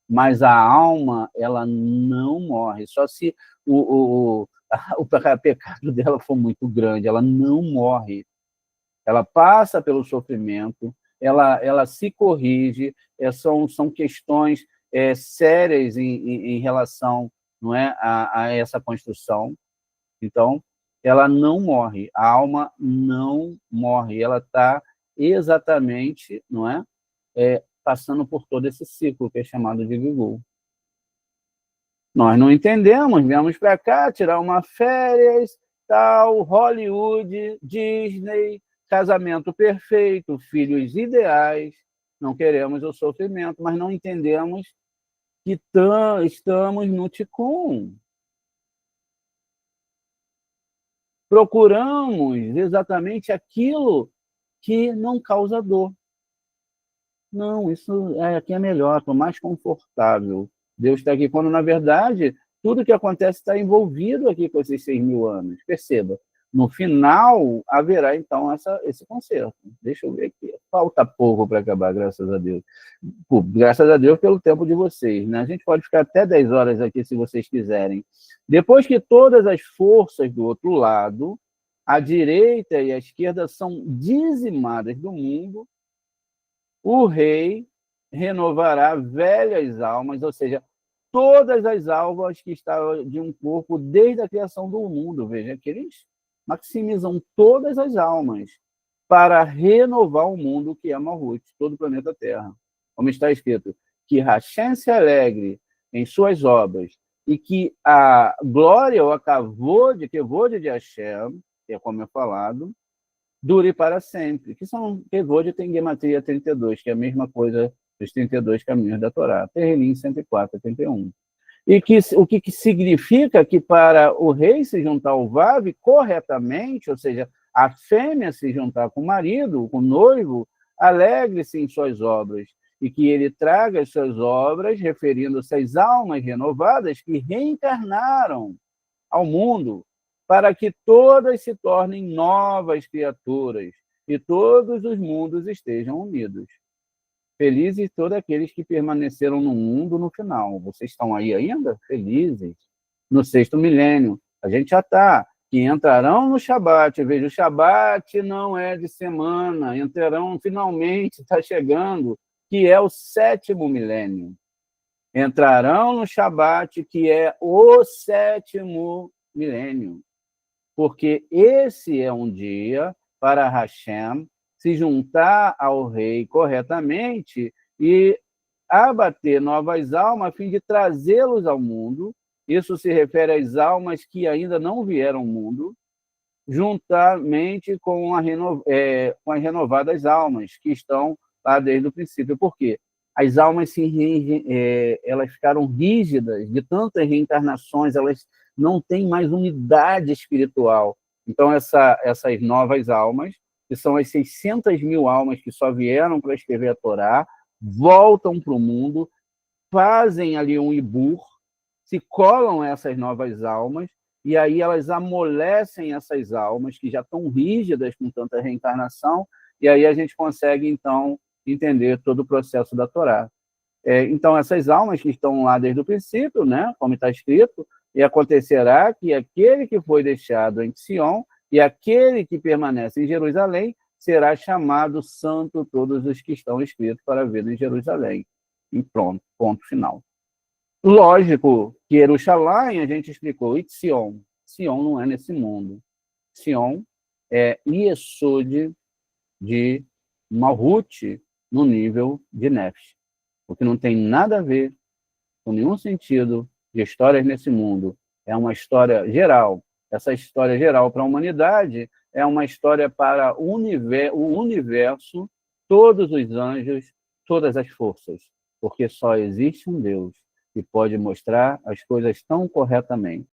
Mas a alma, ela não morre. Só se o pecado dela for muito grande, ela não morre. Ela passa pelo sofrimento, ela se corrige, são questões sérias em relação, não é, a essa construção. Então, ela não morre, a alma não morre, ela está exatamente, não é, passando por todo esse ciclo que é chamado de Gilgul. Nós não entendemos, viemos para cá tirar uma férias, tal, Hollywood, Disney, casamento perfeito, filhos ideais, não queremos o sofrimento, mas não entendemos que estamos no Tikkun. Procuramos exatamente aquilo que não causa dor. Não, isso aqui é melhor, estou mais confortável. Deus está aqui, quando, na verdade, tudo que acontece está envolvido aqui com esses 6.000 anos. Perceba, no final, haverá, então, esse concerto. Deixa eu ver aqui. Falta pouco para acabar, graças a Deus. Pô, graças a Deus pelo tempo de vocês, né? A gente pode ficar até 10 horas aqui, se vocês quiserem. Depois que todas as forças do outro lado, a direita e a esquerda, são dizimadas do mundo, o rei renovará velhas almas, ou seja, todas as almas que estavam de um corpo desde a criação do mundo. Veja que eles maximizam todas as almas para renovar o mundo que é Malhut, todo o planeta Terra. Como está escrito, que Hashem se alegre em suas obras e que a glória, o kavod de Hashem, que é como é falado, dure para sempre, que são Kevod tem Gematria 32, que é a mesma coisa dos 32 caminhos da Torá, Terrilim 104, 31. E o que significa que para o rei se juntar ao Vav corretamente, ou seja, a fêmea se juntar com o marido, com o noivo, alegre-se em suas obras, e que ele traga as suas obras, referindo-se às almas renovadas que reencarnaram ao mundo, para que todas se tornem novas criaturas e todos os mundos estejam unidos. Felizes todos aqueles que permaneceram no mundo no final. Vocês estão aí ainda? Felizes. No 6º milênio. A gente já está. Que entrarão no Shabat. Veja, o Shabat não é de semana. Entrarão, finalmente, está chegando, que é o 7º milênio. Entrarão no Shabat, que é o 7º milênio. Porque esse é um dia para Hashem se juntar ao rei corretamente e abater novas almas a fim de trazê-los ao mundo. Isso se refere às almas que ainda não vieram ao mundo, juntamente com as renovadas almas que estão lá desde o princípio. Por quê? As almas elas ficaram rígidas de tantas reencarnações, elas não têm mais unidade espiritual. Então, essas novas almas, que são as 600.000 almas que só vieram para escrever a Torá, voltam para o mundo, fazem ali um ibur, se colam essas novas almas, e aí elas amolecem essas almas que já estão rígidas com tanta reencarnação, e aí a gente consegue, então, entender todo o processo da Torá. Então, essas almas que estão lá desde o princípio, né, como está escrito, e acontecerá que aquele que foi deixado em Sion e aquele que permanece em Jerusalém será chamado santo todos os que estão escritos para ver em Jerusalém. E pronto, ponto final. Lógico que Jerusalém, a gente explicou, e Sion. Sion não é nesse mundo. Sion é Yesod de Malhut no nível de Nefesh, o que não tem nada a ver com nenhum sentido de histórias nesse mundo. É uma história geral. Essa história geral para a humanidade é uma história para o universo, todos os anjos, todas as forças, porque só existe um Deus que pode mostrar as coisas tão corretamente.